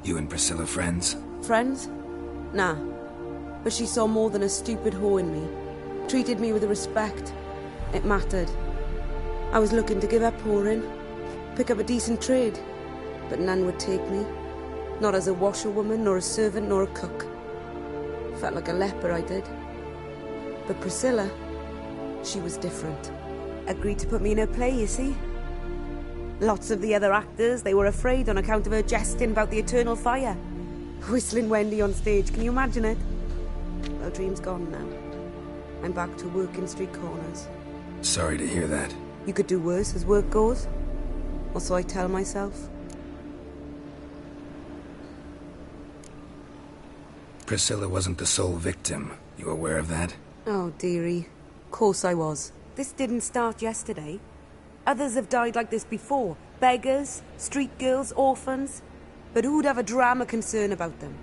You and Priscilla friends? Friends? Nah. But she saw more than a stupid whore in me. Treated me with respect. It mattered. I was looking to give up whoring. Pick up a decent trade. But none would take me. Not as a washerwoman, nor a servant, nor a cook. Felt like a leper, I did. But Priscilla, she was different. Agreed to put me in her play, you see? Lots of the other actors, they were afraid on account of her jesting about the eternal fire. Whistling Wendy on stage, can you imagine it? Well, dream's gone now. I'm back to working street corners. Sorry to hear that. You could do worse as work goes. Or so I tell myself. Priscilla wasn't the sole victim. You aware of that? Oh, dearie. Course I was. This didn't start yesterday. Others have died like this before. Beggars, street girls, orphans. But who'd have a drama concern about them?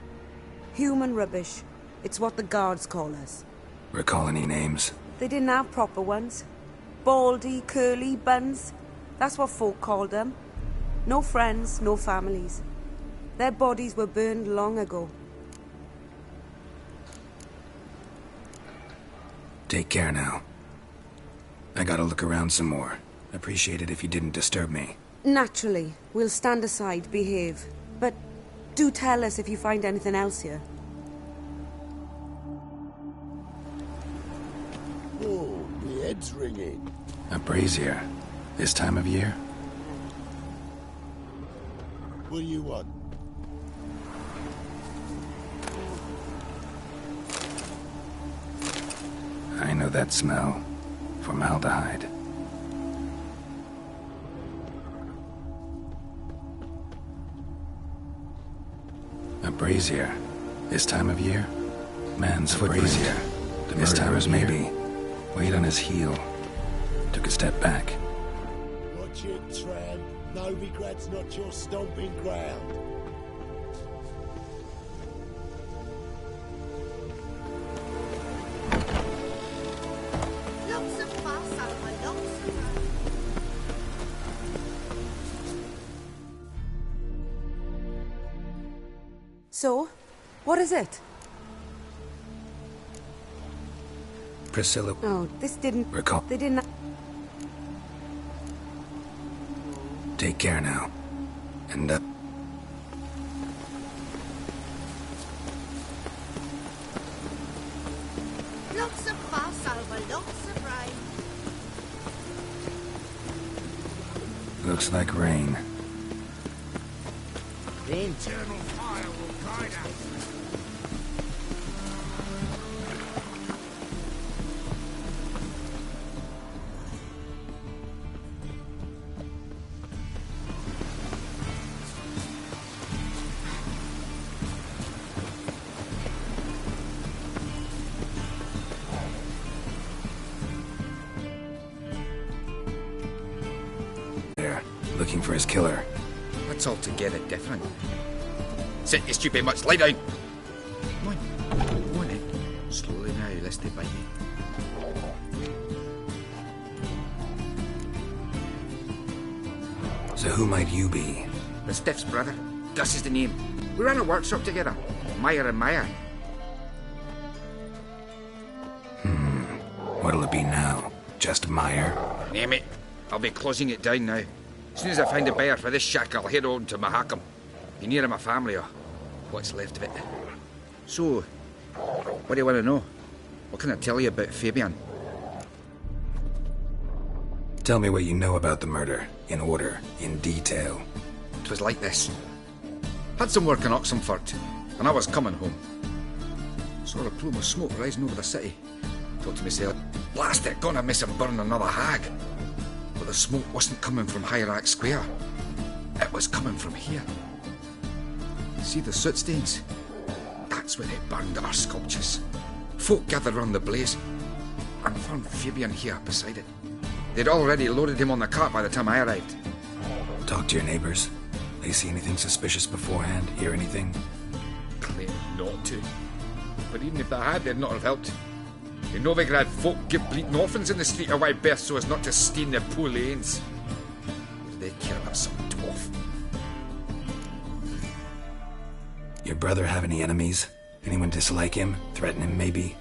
Human rubbish. It's what the guards call us. Recall any names? They didn't have proper ones. Baldy, curly, buns. That's what folk called them. No friends, no families. Their bodies were burned long ago. Take care now. I gotta look around some more. Appreciate it if you didn't disturb me. Naturally. We'll stand aside, behave. But do tell us if you find anything else here. Oh, my head's ringing. A brazier. This time of year? What do you want? I know that smell. Formaldehyde. A brazier. This time of year? Man's brazier. This time was maybe. Weight on his heel. Took a step back. Watch it, tramp. Novigrad's not your stomping ground. So, what is it? Priscilla. Oh, this didn't... Recall. They didn't... Take care now. And, Lots of fuss over lots of rain. looks like rain. The internal fire will guide us. Looking for his killer. That's altogether different. Sit, you stupid mutts, lie down! Come on in. Slowly now, lest they bite me. So who might you be? The Stiff's brother. Gus is the name. We ran a workshop together. Meyer and Meyer. What'll it be now? Just Meyer? Name it. I'll be closing it down now. As soon as I find a buyer for this shack, I'll head on to Mahakam. Be near my family, or what's left of it. So, what do you want to know? What can I tell you about Fabian? Tell me what you know about the murder, in order, in detail. It was like this. Had some work in Oxenfurt, and I was coming home. Saw a plume of smoke rising over the city. Thought to myself, blast it, gonna miss him burn another hag. But the smoke wasn't coming from Hierarch Square. It was coming from here. See the soot stains? That's where it burned our sculptures. Folk gathered round the blaze, and found Fabian here beside it. They'd already loaded him on the cart by the time I arrived. Talk to your neighbors. They see anything suspicious beforehand? Hear anything? Claim not to. But even if they had, they'd not have helped. In Novigrad, folk give bleating orphans in the street a wide berth so as not to stain their poor lanes. What do they care about some dwarf? Your brother have any enemies? Anyone dislike him? Threaten him, maybe?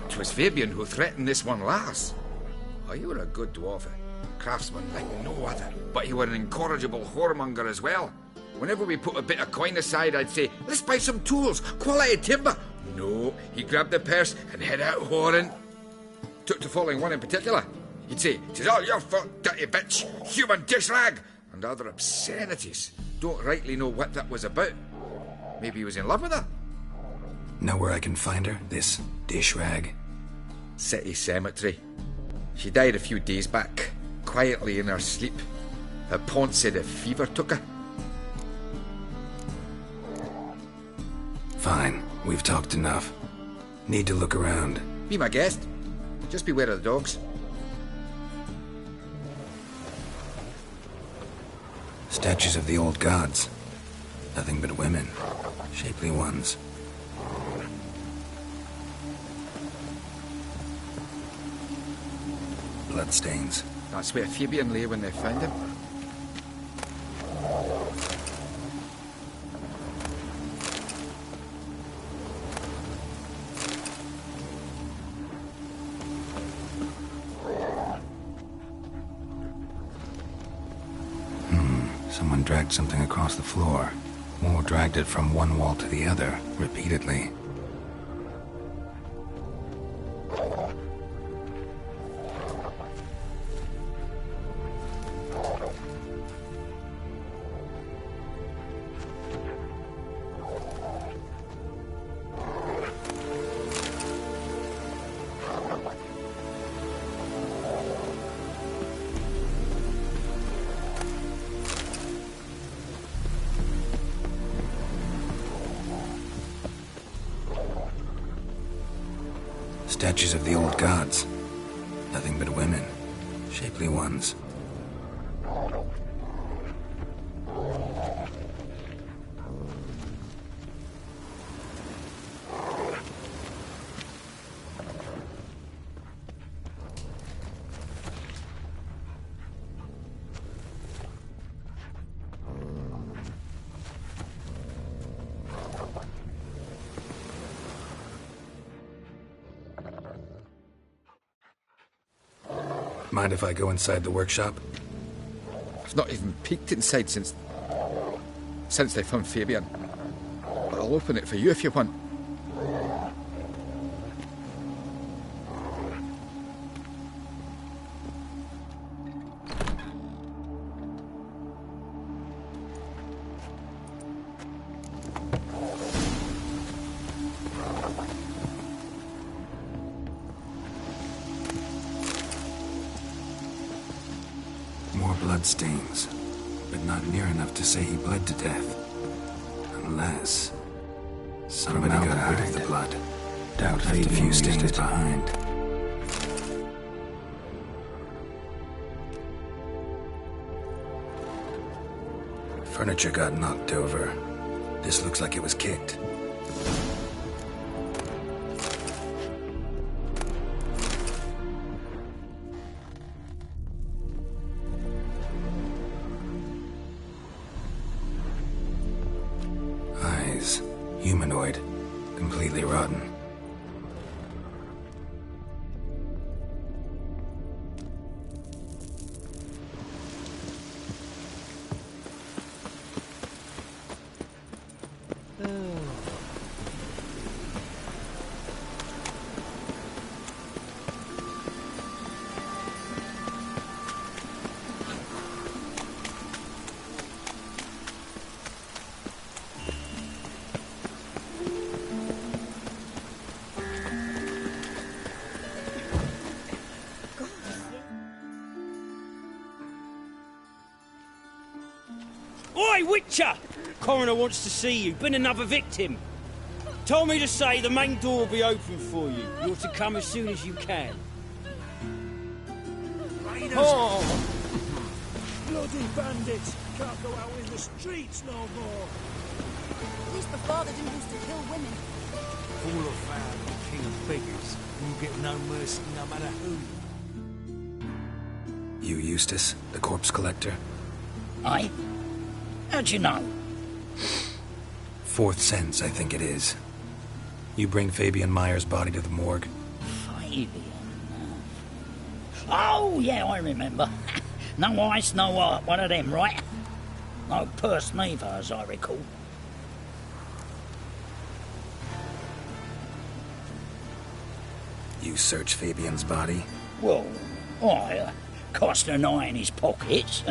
'Twas Fabian who threatened this one last. Oh, you were a good dwarf, craftsman like no other. But you were an incorrigible whoremonger as well. Whenever we put a bit of coin aside, I'd say, let's buy some tools, quality timber. No, he grabbed the purse and head out whoring. Took to following one in particular. He'd say, "'Tis all your fault, dirty bitch, human dish rag," and other obscenities. Don't rightly know what that was about. Maybe he was in love with her? Know where I can find her, this dish rag? City cemetery. She died a few days back, quietly in her sleep. Her pawn said a fever took her. Fine, we've talked enough. Need to look around. Be my guest. Just beware of the dogs. Statues of the old gods. Nothing but women. Shapely ones. Bloodstains. That's where Fabian lay when they found him. Someone dragged something across the floor. Or dragged it from one wall to the other, repeatedly. Statues of the old gods. Nothing but women. Shapely ones. Mind if I go inside the workshop? I've not even peeked inside since they found Fabian. But I'll open it for you if you want. Bloodstains, but not near enough to say he bled to death. Unless somebody got rid of the blood. Doubt left a few stains behind. Furniture got knocked over. This looks like it was kicked. Humanoid. Completely rotten. Oi, Witcher! Coroner wants to see you. Been another victim. Told me to say the main door will be open for you. You're to come as soon as you can. Raiders! Oh! Bloody bandits! Can't go out in the streets no more! At least before they didn't used to kill women. Fool of foul, king of beggars. You get no mercy no matter who. You Eustace, the corpse collector? Aye? How'd you know? Fourth sense, I think it is. You bring Fabian Meyer's body to the morgue? Fabian? Oh, yeah, I remember. No eyes, no heart, one of them, right? No purse neither, as I recall. You search Fabian's body? Well, I cast an eye in his pockets,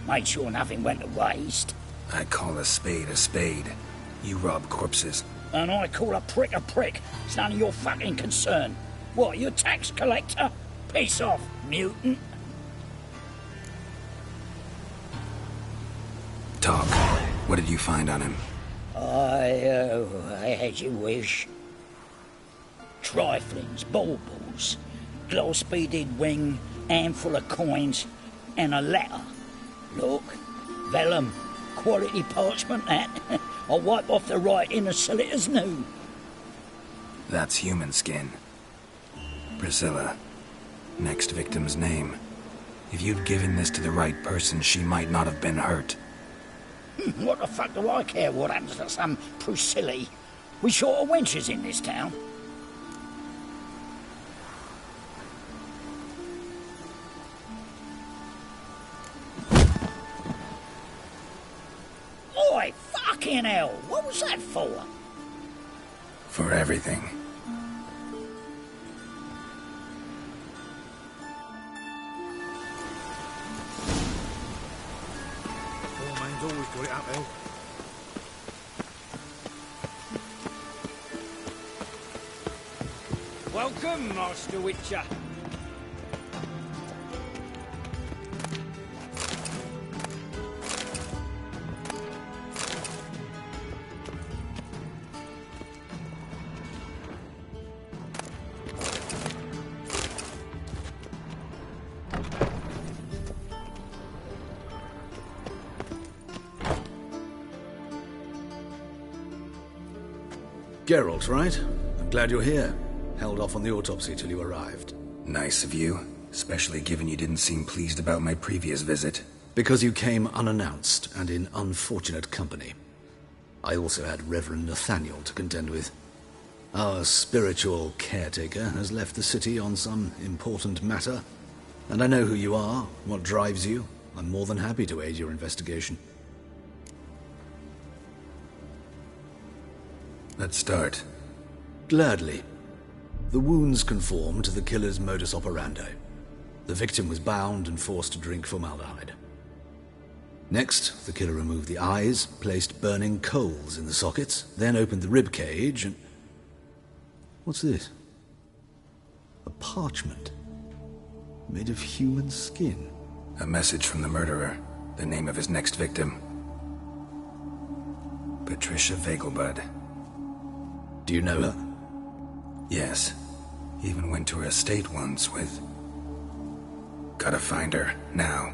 made sure nothing went to waste. I call a spade a spade. You rob corpses. And I call a prick a prick. It's none of your fucking concern. What, you a tax collector? Piss off, mutant. Talk. What did you find on him? As you wish. Triflings, baubles, gloss-beaded ring, handful of coins, and a letter. Look, vellum, quality parchment, that. I'll wipe off the writing and sell it as new. That's human skin. Priscilla. Next victim's name. If you'd given this to the right person, she might not have been hurt. What the fuck do I care what happens to some Priscilla? We short of wenches in this town. Oi, fucking hell! What was that for? For everything. Foreman's always got it up there. Welcome, Master Witcher. Geralt, right? I'm glad you're here. Held off on the autopsy till you arrived. Nice of you, especially given you didn't seem pleased about my previous visit. Because you came unannounced and in unfortunate company. I also had Reverend Nathaniel to contend with. Our spiritual caretaker has left the city on some important matter, and I know who you are, what drives you. I'm more than happy to aid your investigation. Let's start. Gladly. The wounds conform to the killer's modus operandi. The victim was bound and forced to drink formaldehyde. Next, the killer removed the eyes, placed burning coals in the sockets, then opened the rib cage and... What's this? A parchment. Made of human skin. A message from the murderer. The name of his next victim. Patricia Vegelbud. Do you know her? Yes. Even went to her estate once with... Gotta find her, now.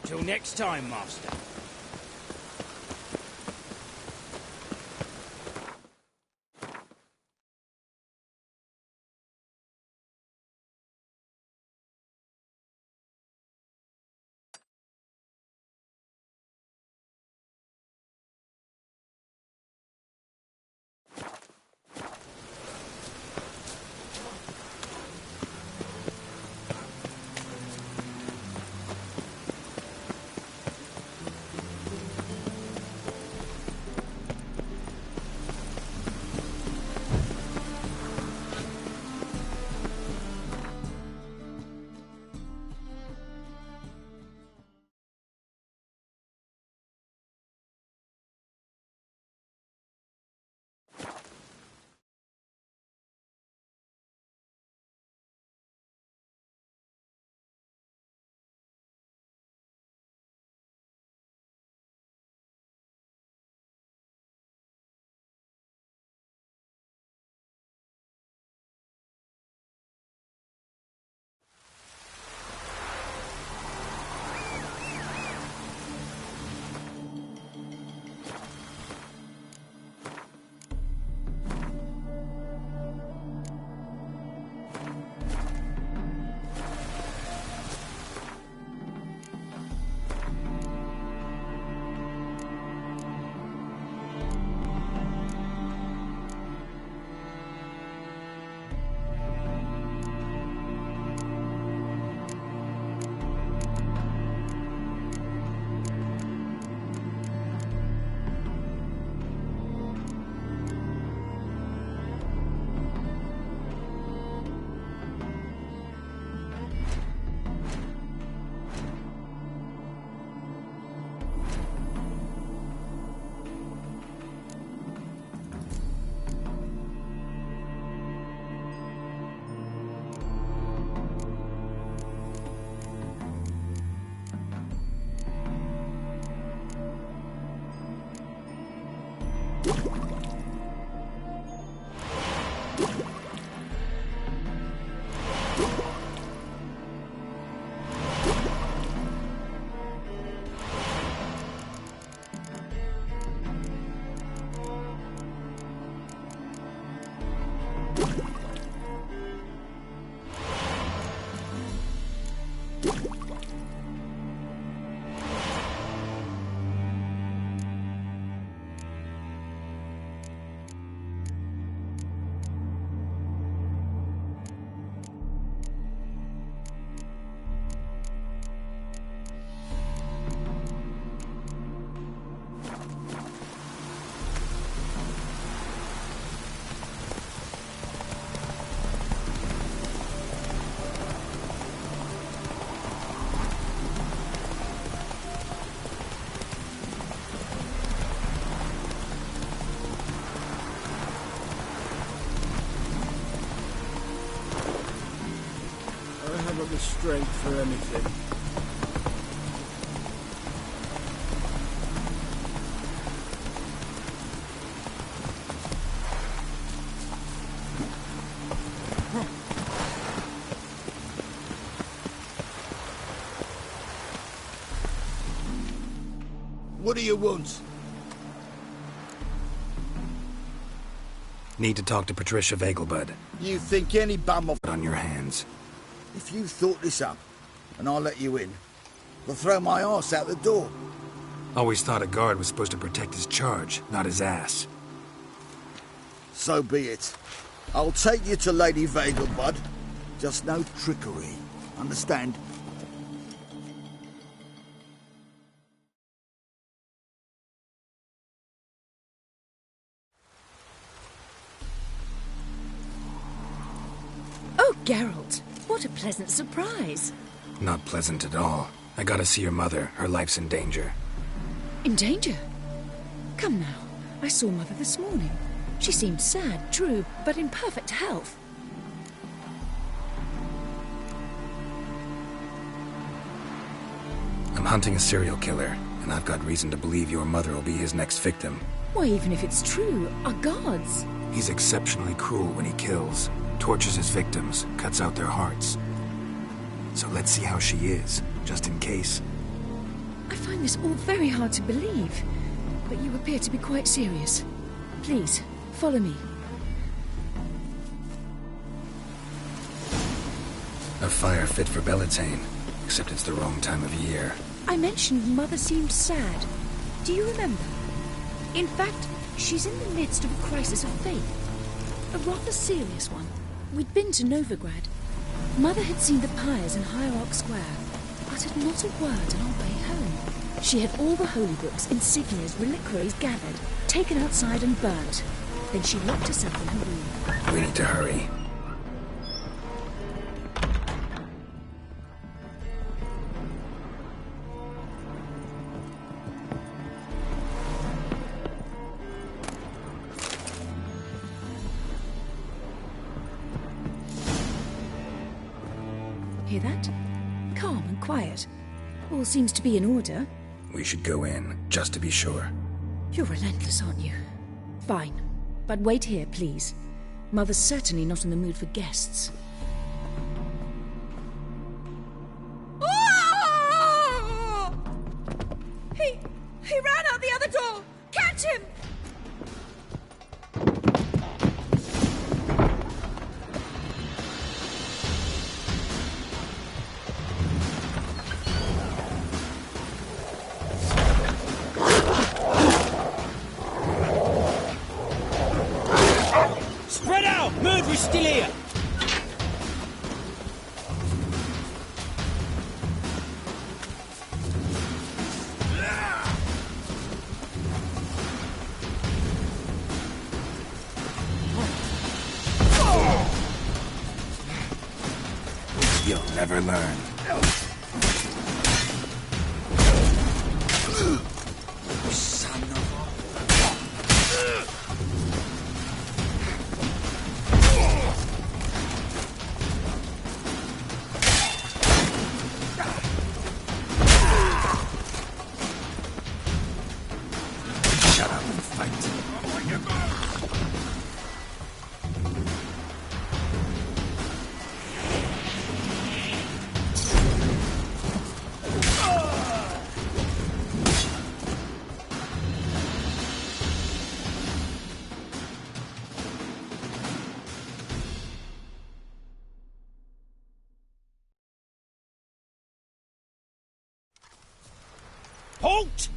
Till next time, Master. strength for anything. What do you want? Need to talk to Patricia Vegelbud. You think any bum off on your hands. If you thought this up, and I'll let you in, they'll throw my arse out the door. Always thought a guard was supposed to protect his charge, not his ass. So be it. I'll take you to Lady Vegelbud. Just no trickery. Understand? Oh, Geralt, what a pleasant surprise. Not pleasant at all. I gotta see your mother. Her life's in danger. In danger? Come now. I saw Mother this morning. She seemed sad, true, but in perfect health. I'm hunting a serial killer, and I've got reason to believe your mother will be his next victim. Why, even if it's true, our gods. He's exceptionally cruel when he kills, tortures his victims, cuts out their hearts. So let's see how she is, just in case. I find this all very hard to believe, but you appear to be quite serious. Please, follow me. A fire fit for Bellatane, except it's the wrong time of year. I mentioned Mother seemed sad. Do you remember? In fact, she's in the midst of a crisis of faith. A rather serious one. We'd been to Novigrad. Mother had seen the pyres in Hierarch Square, uttered not a word on our way home. She had all the holy books, insignias, reliquaries gathered, taken outside and burnt. Then she locked herself in her room. We need to hurry. Hear that? Calm and quiet. All seems to be in order. We should go in, just to be sure. You're relentless, aren't you? Fine. But wait here, please. Mother's certainly not in the mood for guests. He ran out the other door! Catch him! Spread out! Murderer's still here! You'll never learn. Son of Shut up and fight. Halt!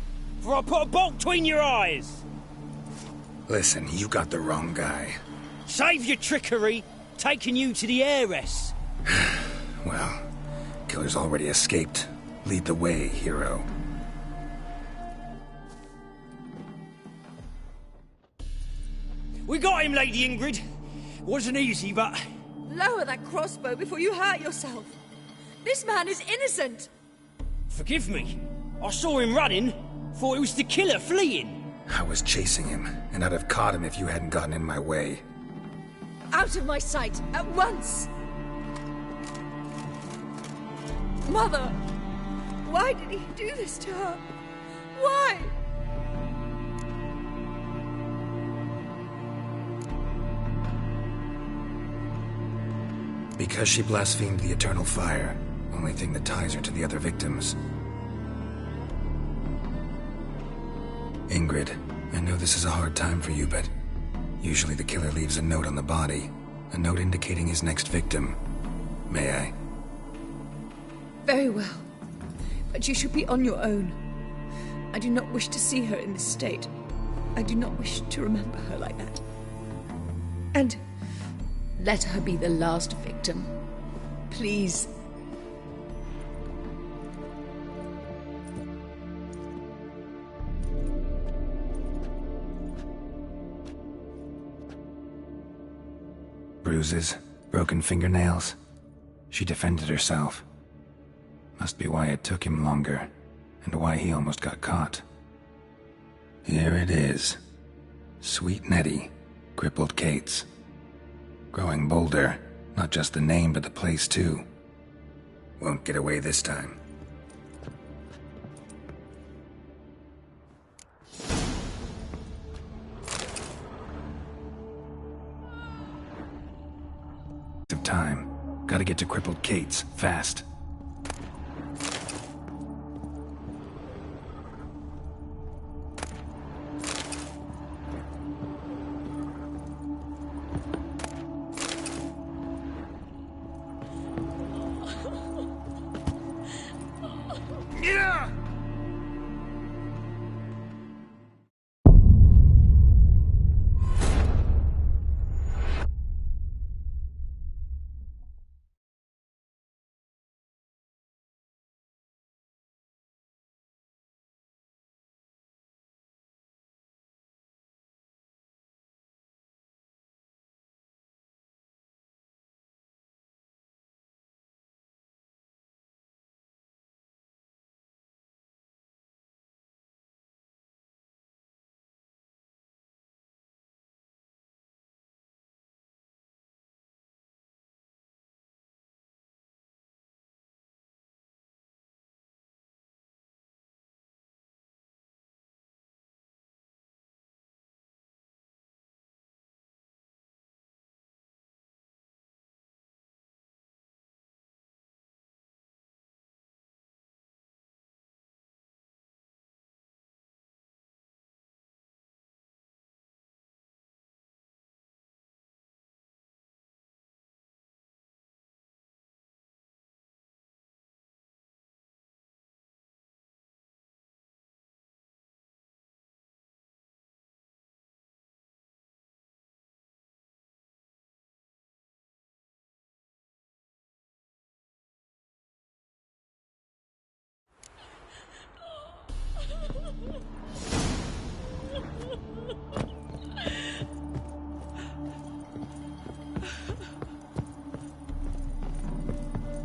For I put a bolt between your eyes! Listen, you got the wrong guy. Save your trickery! Taking you to the heiress! Well, killer's already escaped. Lead the way, hero. We got him, Lady Ingrid. Wasn't easy, but... Lower that crossbow before you hurt yourself. This man is innocent. Forgive me. I saw him running. Thought it was the killer fleeing. I was chasing him, and I'd have caught him if you hadn't gotten in my way. Out of my sight, at once! Mother! Why did he do this to her? Why? Because she blasphemed the eternal fire, only thing that ties her to the other victims. Ingrid, I know this is a hard time for you, but usually the killer leaves a note on the body, a note indicating his next victim. May I? Very well. But you should be on your own. I do not wish to see her in this state. I do not wish to remember her like that. And let her be the last victim. Please. Bruises, broken fingernails. She defended herself. Must be why it took him longer, and why he almost got caught. Here it is. Sweet Nettie, crippled Kate's. Growing bolder, not just the name but the place too. Won't get away this time. Of time. Gotta get to crippled Kate's, fast.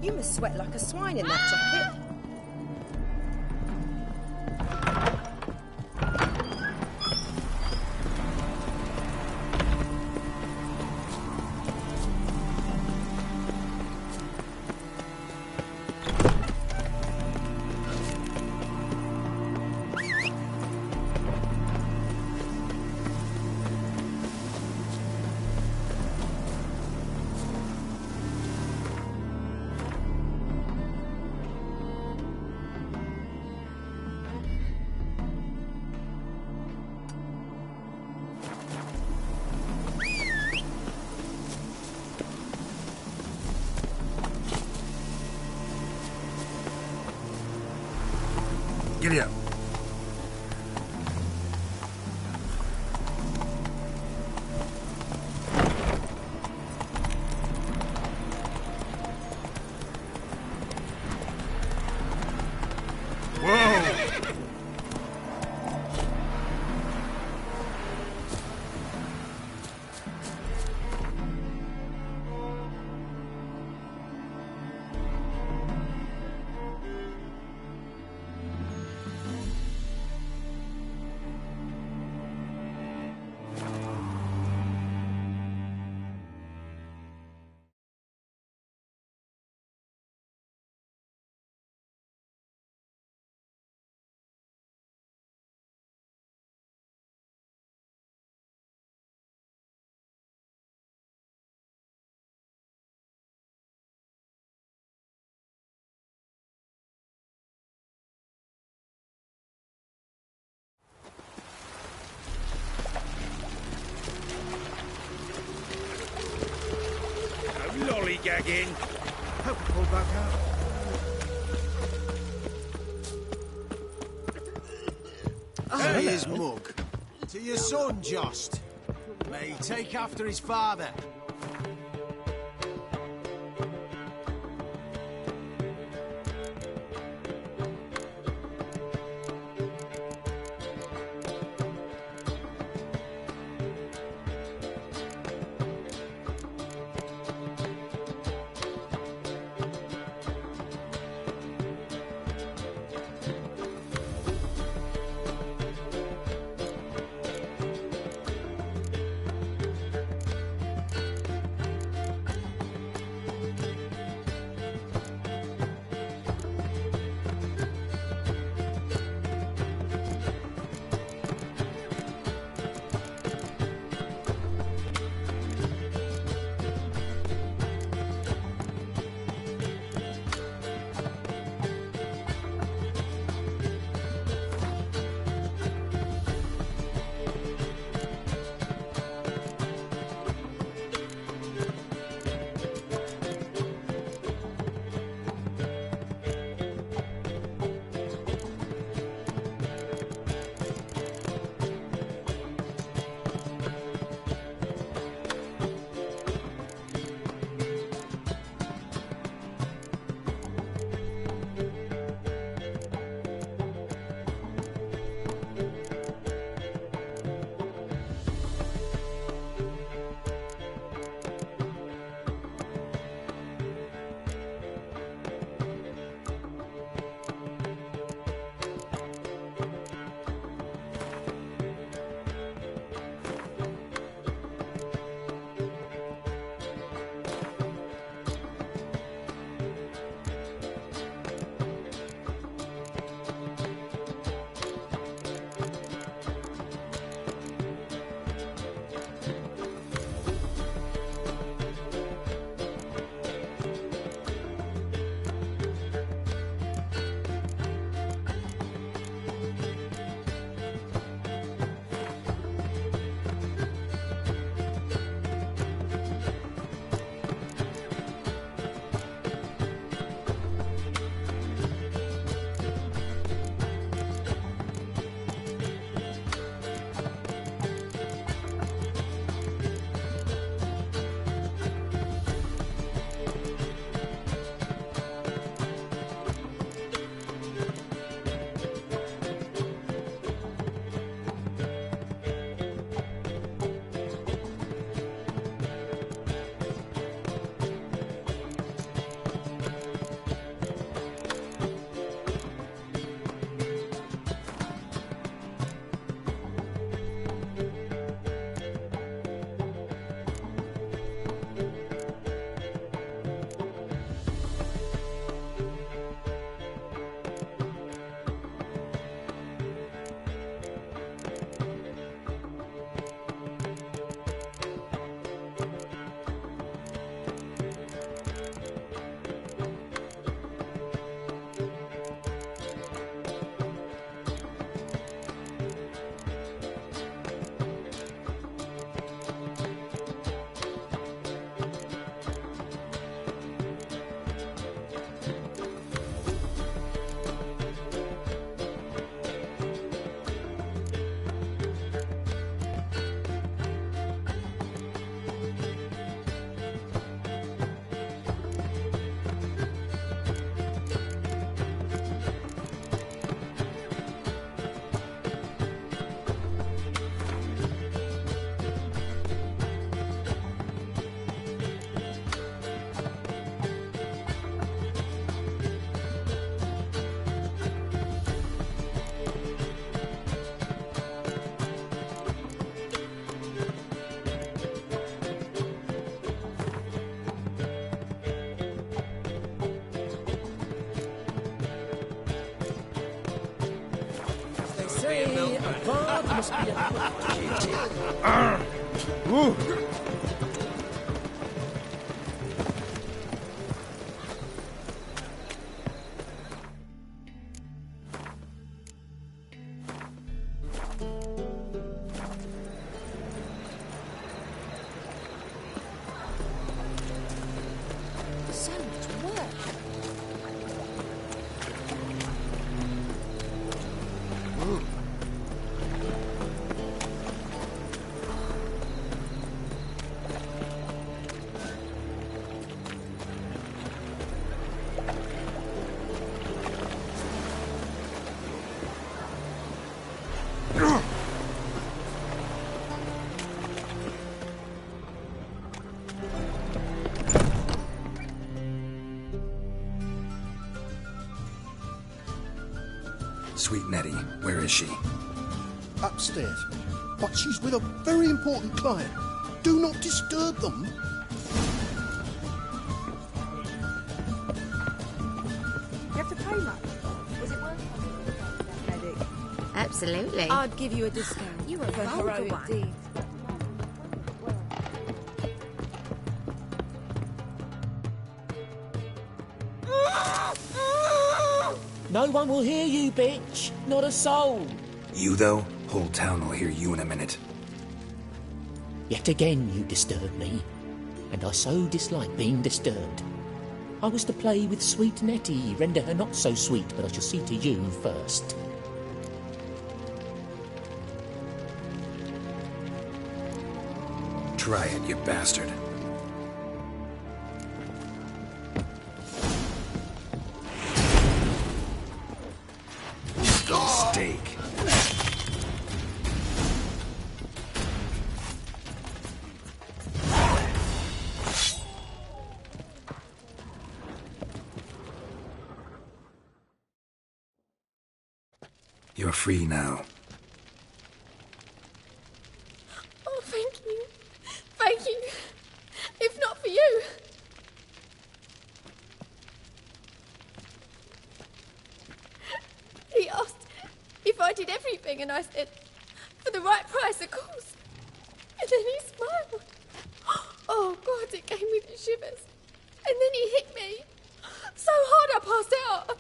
You must sweat like a swine in that jacket. Giddy up. again. Hope I pulled back out. Here's Mug. To your son, Jost. May he take after his father. must be Sweet Nettie, where is she? Upstairs. But she's with a very important client. Do not disturb them. You have to pay much. Was it worth it? Medic. Absolutely. I'd give you a discount. You were for vulgar heroic one. deeds. No one will hear you, bitch. Not a soul. You, though? Whole town will hear you in a minute. Yet again you disturb me, and I so dislike being disturbed. I was to play with sweet Nettie, render her not so sweet, but I shall see to you first. Try it, you bastard. Steak. You're free now. Oh, thank you. Thank you. If not for you. He asked if I did everything, and I said, for the right price, of course. And then he smiled. Oh, God, it gave me the shivers. And then he hit me so hard I passed out.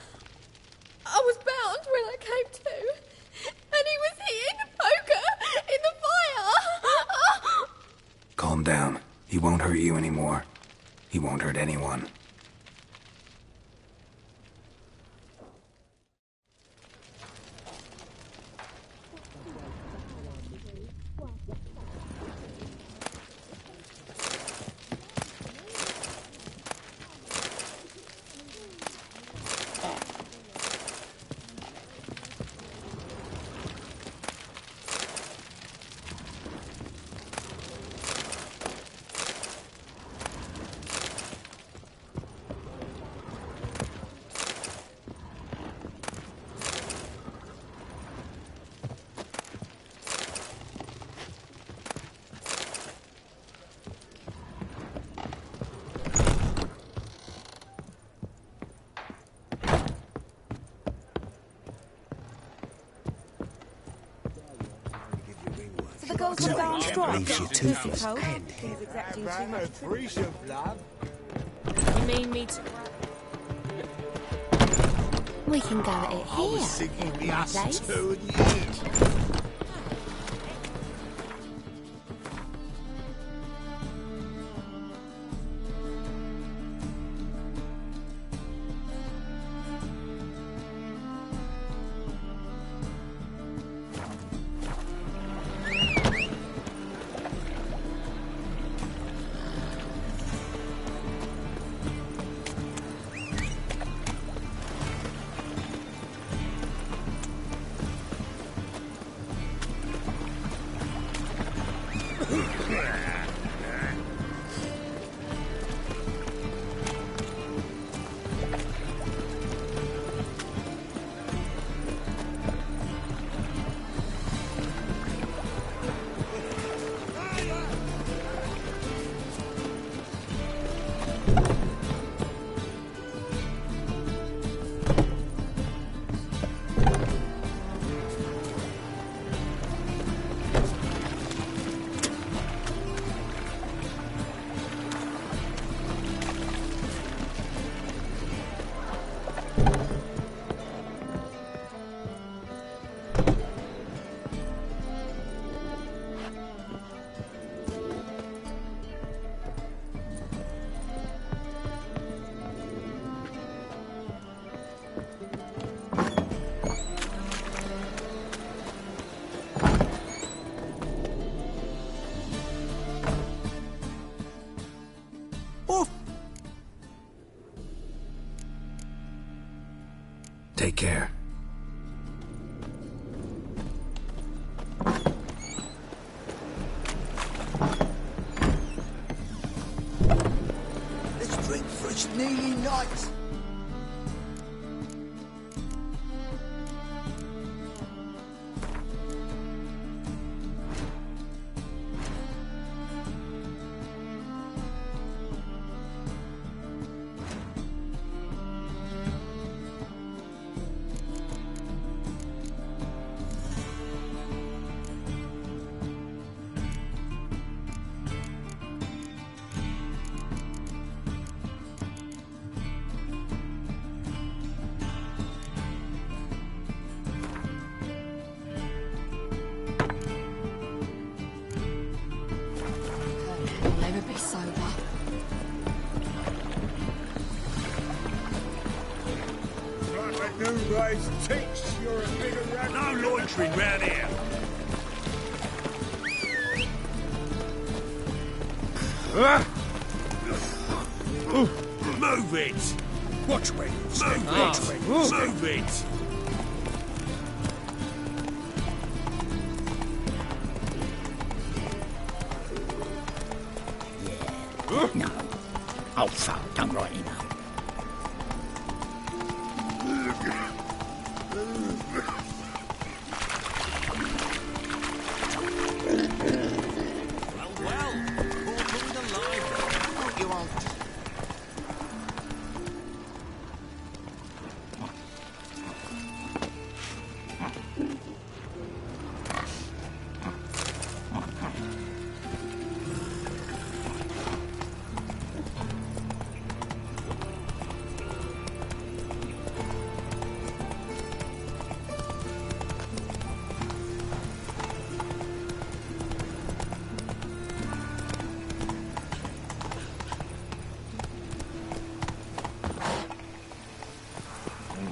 I was bound when I came to, and he was hitting the poker in the fire. Calm down. He won't hurt you anymore. He won't hurt anyone. The girls have gone strong. Leaves you toothless. He's exacting too much. You mean me to... We can go at it I was here. thinking in the my us place. two and you. Take care. Let's drink for it's nearly night. Christ, Tinks, you're a bigger rat. No loitering round here. Move it! Watch way. Move it! No. Oh, fuck, don't write it now.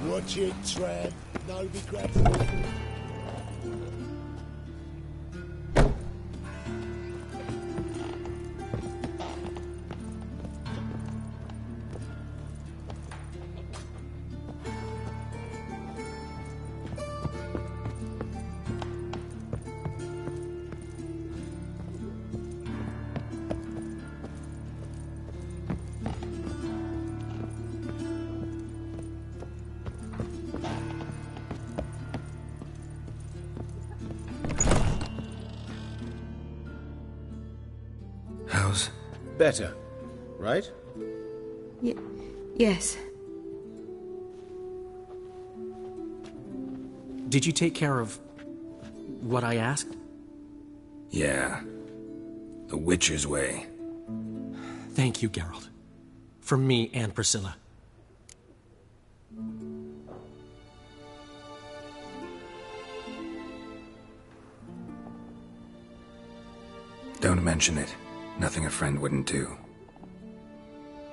Watch it, Tram. Nobody grabs it. How's... Better, right? Yes. Did you take care of what I asked? Yeah. The Witcher's way. Thank you, Geralt. From me and Priscilla. Don't mention it. Nothing a friend wouldn't do.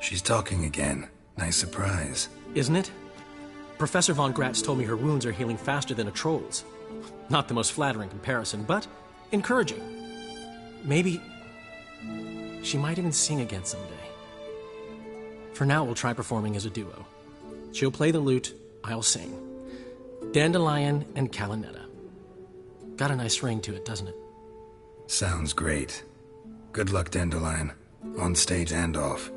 She's talking again. Nice surprise. Isn't it? Professor von Gratz told me her wounds are healing faster than a troll's. Not the most flattering comparison, but encouraging. Maybe she might even sing again someday. For now, we'll try performing as a duo. She'll play the lute, I'll sing. Dandelion and Calinetta. Got a nice ring to it, doesn't it? Sounds great. Good luck, Dandelion. On stage and off.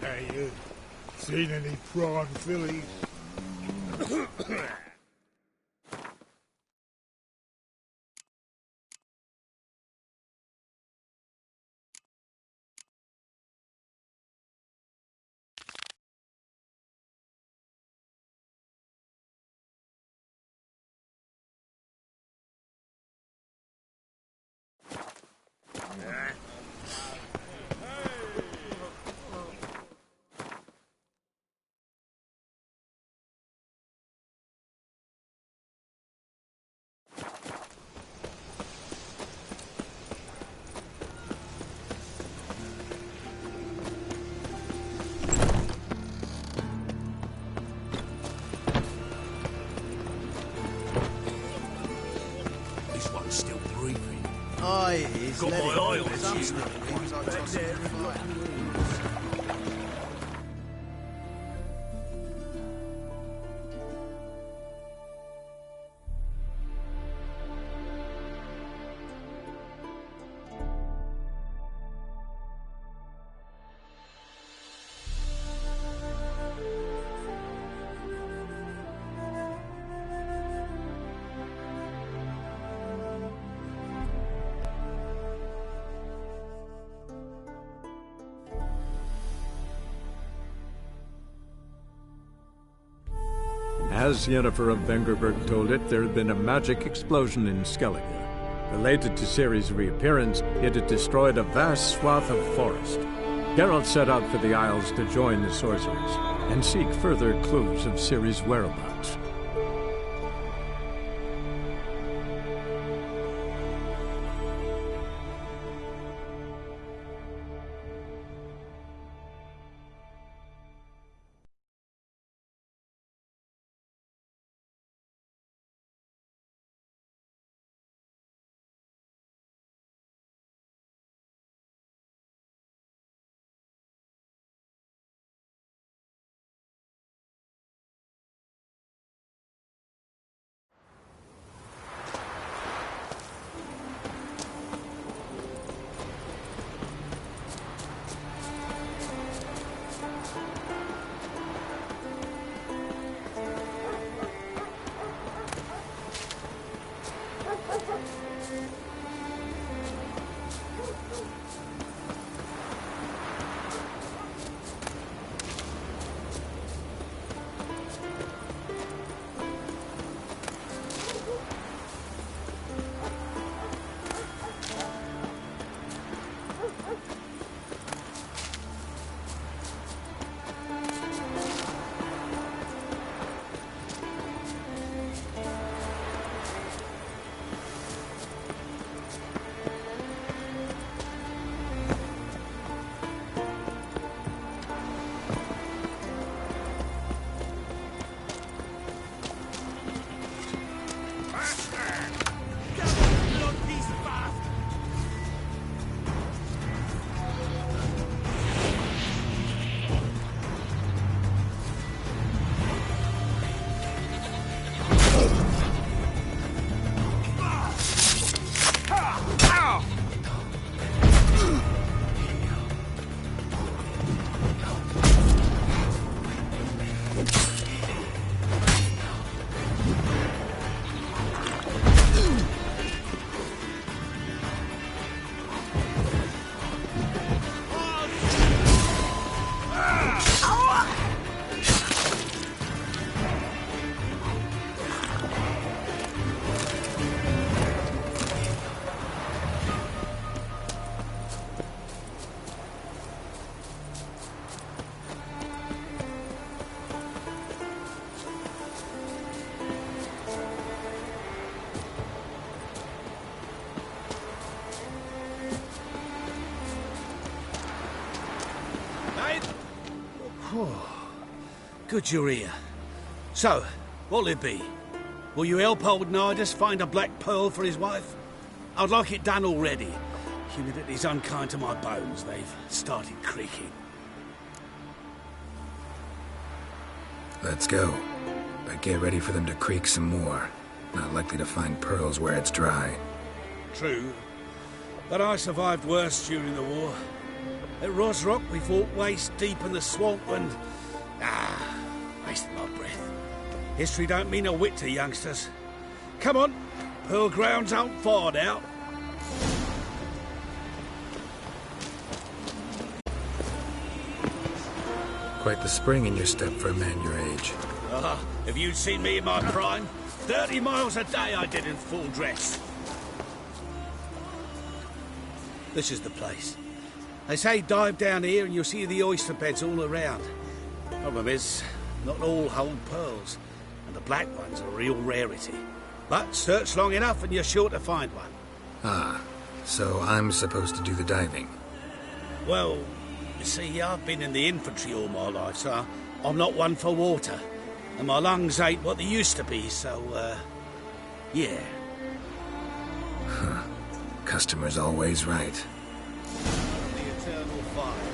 Hey, you seen any prawn fillies? This one's still breathing. Aye, he's Got my eye on Some you. things I toss in the fire. As Yennefer of Vengerberg told it, there had been a magic explosion in Skellige. Related to Ciri's reappearance, it had destroyed a vast swath of forest. Geralt set out for the Isles to join the sorcerers and seek further clues of Ciri's whereabouts. Good you're here. So, what'll it be? Will you help old Nidus find a black pearl for his wife? I'd like it done already. Humidity's unkind to my bones. They've started creaking. Let's go. But get ready for them to creak some more. Not likely to find pearls where it's dry. True. But I survived worse during the war. At Rosrock, we fought waist deep in the swamp and... wasted my breath. History don't mean a whit to youngsters. Come on, Pearl Grounds aren't far now. Quite the spring in your step for a man your age. If you'd seen me in my prime, 30 miles a day I did in full dress. This is the place. They say dive down here and you'll see the oyster beds all around. Problem is, not all hold pearls, and the black one's a real rarity. But search long enough and you're sure to find one. Ah, so I'm supposed to do the diving. Well, you see, I've been in the infantry all my life, so I'm not one for water. And my lungs ain't what they used to be, so, yeah. Huh. Customer's always right. The eternal fire.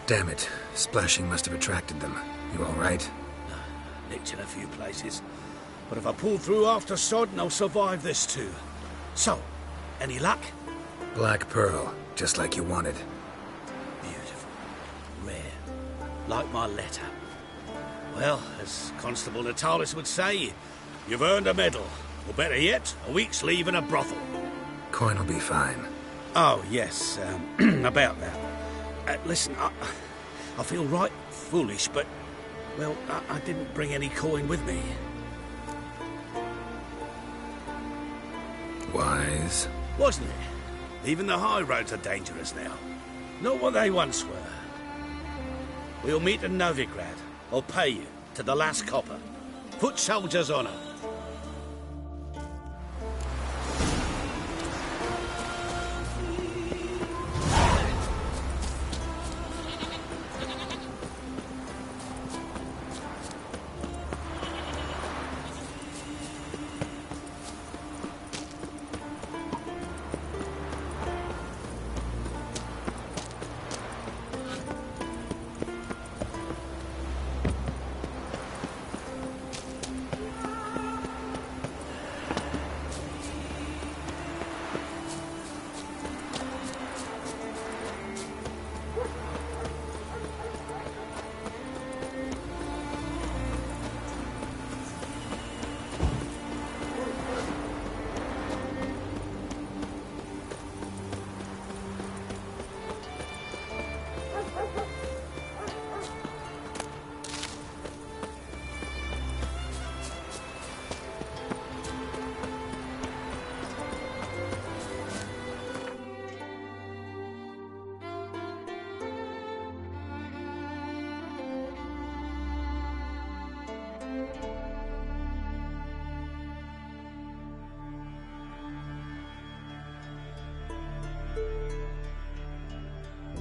Damn it. Splashing must have attracted them. You all right? Nicked in a few places. But if I pull through after Sodden, I'll survive this too. So, any luck? Black pearl, just like you wanted. Beautiful. Rare. Like my letter. Well, as Constable Natalis would say, you've earned a medal. Or better yet, a week's leave in a brothel. Coin will be fine. Oh, yes, about that. Listen, I feel right foolish, but, well, I didn't bring any coin with me. Wise. Wasn't it? Even the high roads are dangerous now. Not what they once were. We'll meet in Novigrad. I'll pay you, to the last copper. Foot soldier's honour.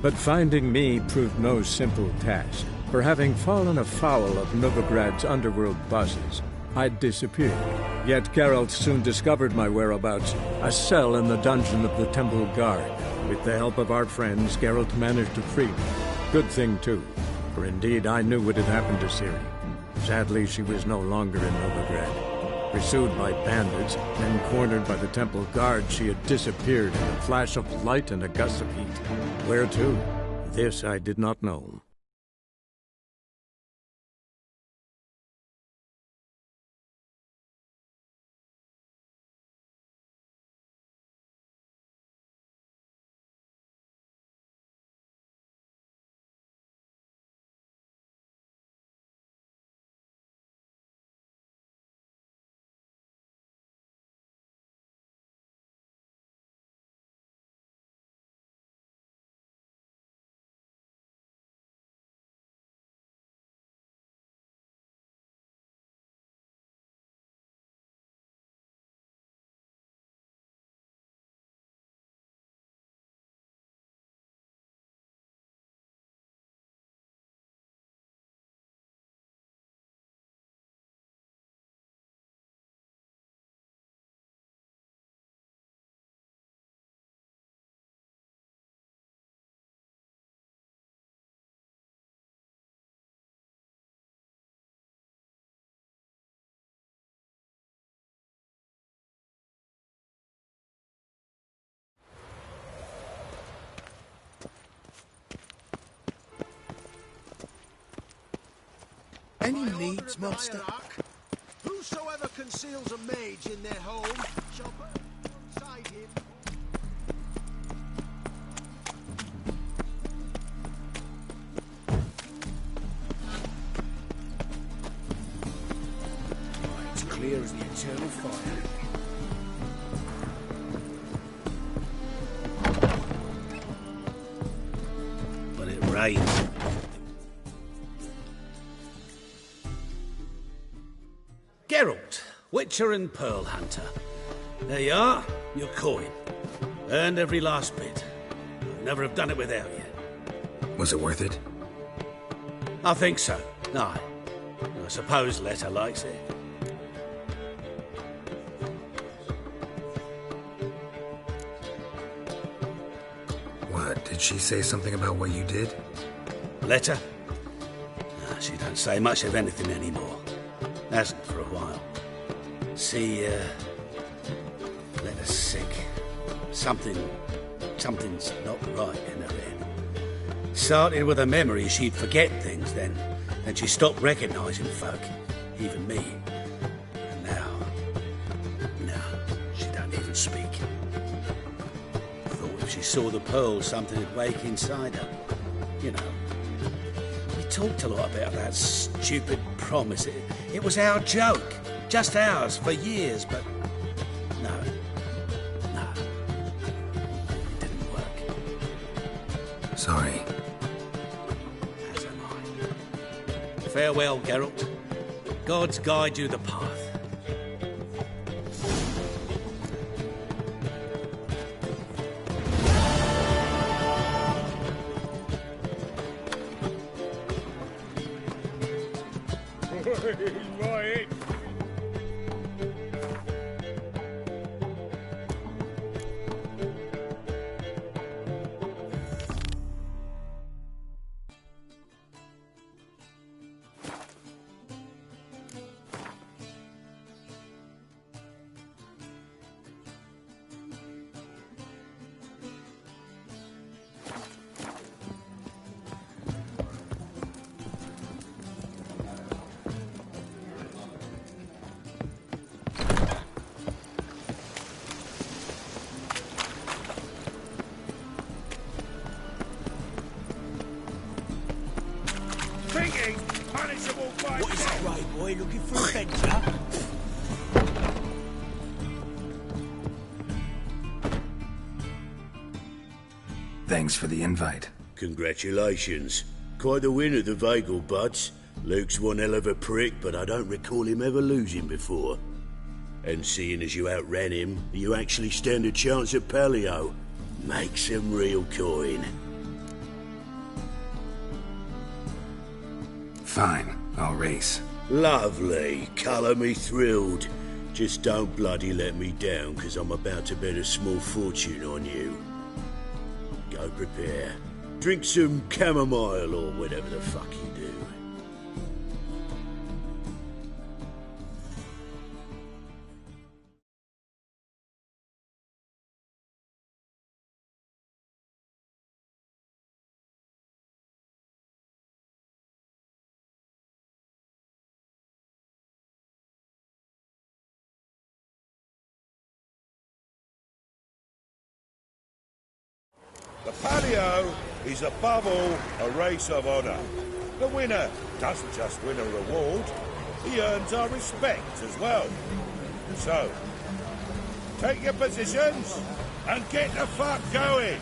But finding me proved no simple task, for having fallen afoul of Novigrad's underworld bosses, I'd disappeared. Yet Geralt soon discovered my whereabouts, a cell in the dungeon of the Temple Guard. With the help of our friends, Geralt managed to free me. Good thing, too, for indeed I knew what had happened to Ciri. Sadly, she was no longer in Novigrad. Pursued by bandits, then cornered by the Temple Guard, she had disappeared in a flash of light and a gust of heat. Where to? This I did not know. Any needs, master? Whosoever conceals a mage in their home shall burn alongside him. It's clear as the eternal fire. But it rains. Geralt, Witcher and Pearl Hunter. There you are, your coin. Earned every last bit. I'd never have done it without you. Was it worth it? I think so. Aye. I suppose Letta likes it. What, did she say something about what you did? Letter? She don't say much of anything anymore. Hasn't for a while. Let her sick. Something's not right in her head. Started with her memory, she'd forget things then she stopped recognising folk, even me. And now, she don't even speak. Thought if she saw the pearl, something'd wake inside her. You know. We talked a lot about that stupid promise. It was our joke. Just ours for years, but no. It didn't work. Sorry. As am I. Farewell, Geralt. Gods guide you the path. Right. Thinking, punishable by What is it, Grey Boy? Looking for adventure? Thanks for the invite. Congratulations. Quite the win of the Vagel Buds. Luke's one hell of a prick, but I don't recall him ever losing before. And seeing as you outran him, you actually stand a chance at Paleo. Make some real coin. Fine, I'll race. Lovely. Colour me thrilled. Just don't bloody let me down, because I'm about to bet a small fortune on you. Go prepare. Drink some chamomile or whatever the fuck you do. The Palio is above all a race of honour. The winner doesn't just win a reward, he earns our respect as well. So, take your positions and get the fuck going!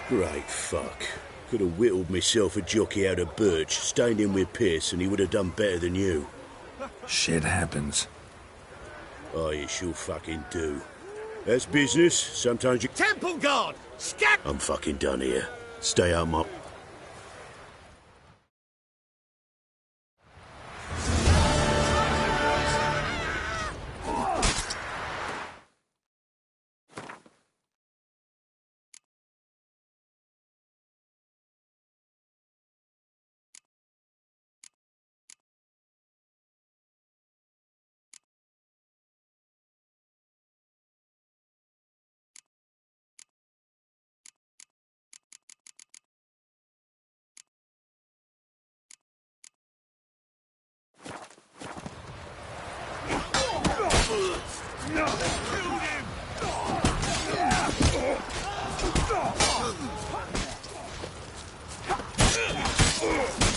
Great fuck. Could have whittled myself a jockey out of birch, stayed in with Pierce, and he would have done better than you. Shit happens. Oh, you sure fucking do. That's business. Sometimes you... Temple Guard! Scat! I'm fucking done here. Stay out my... Ugh!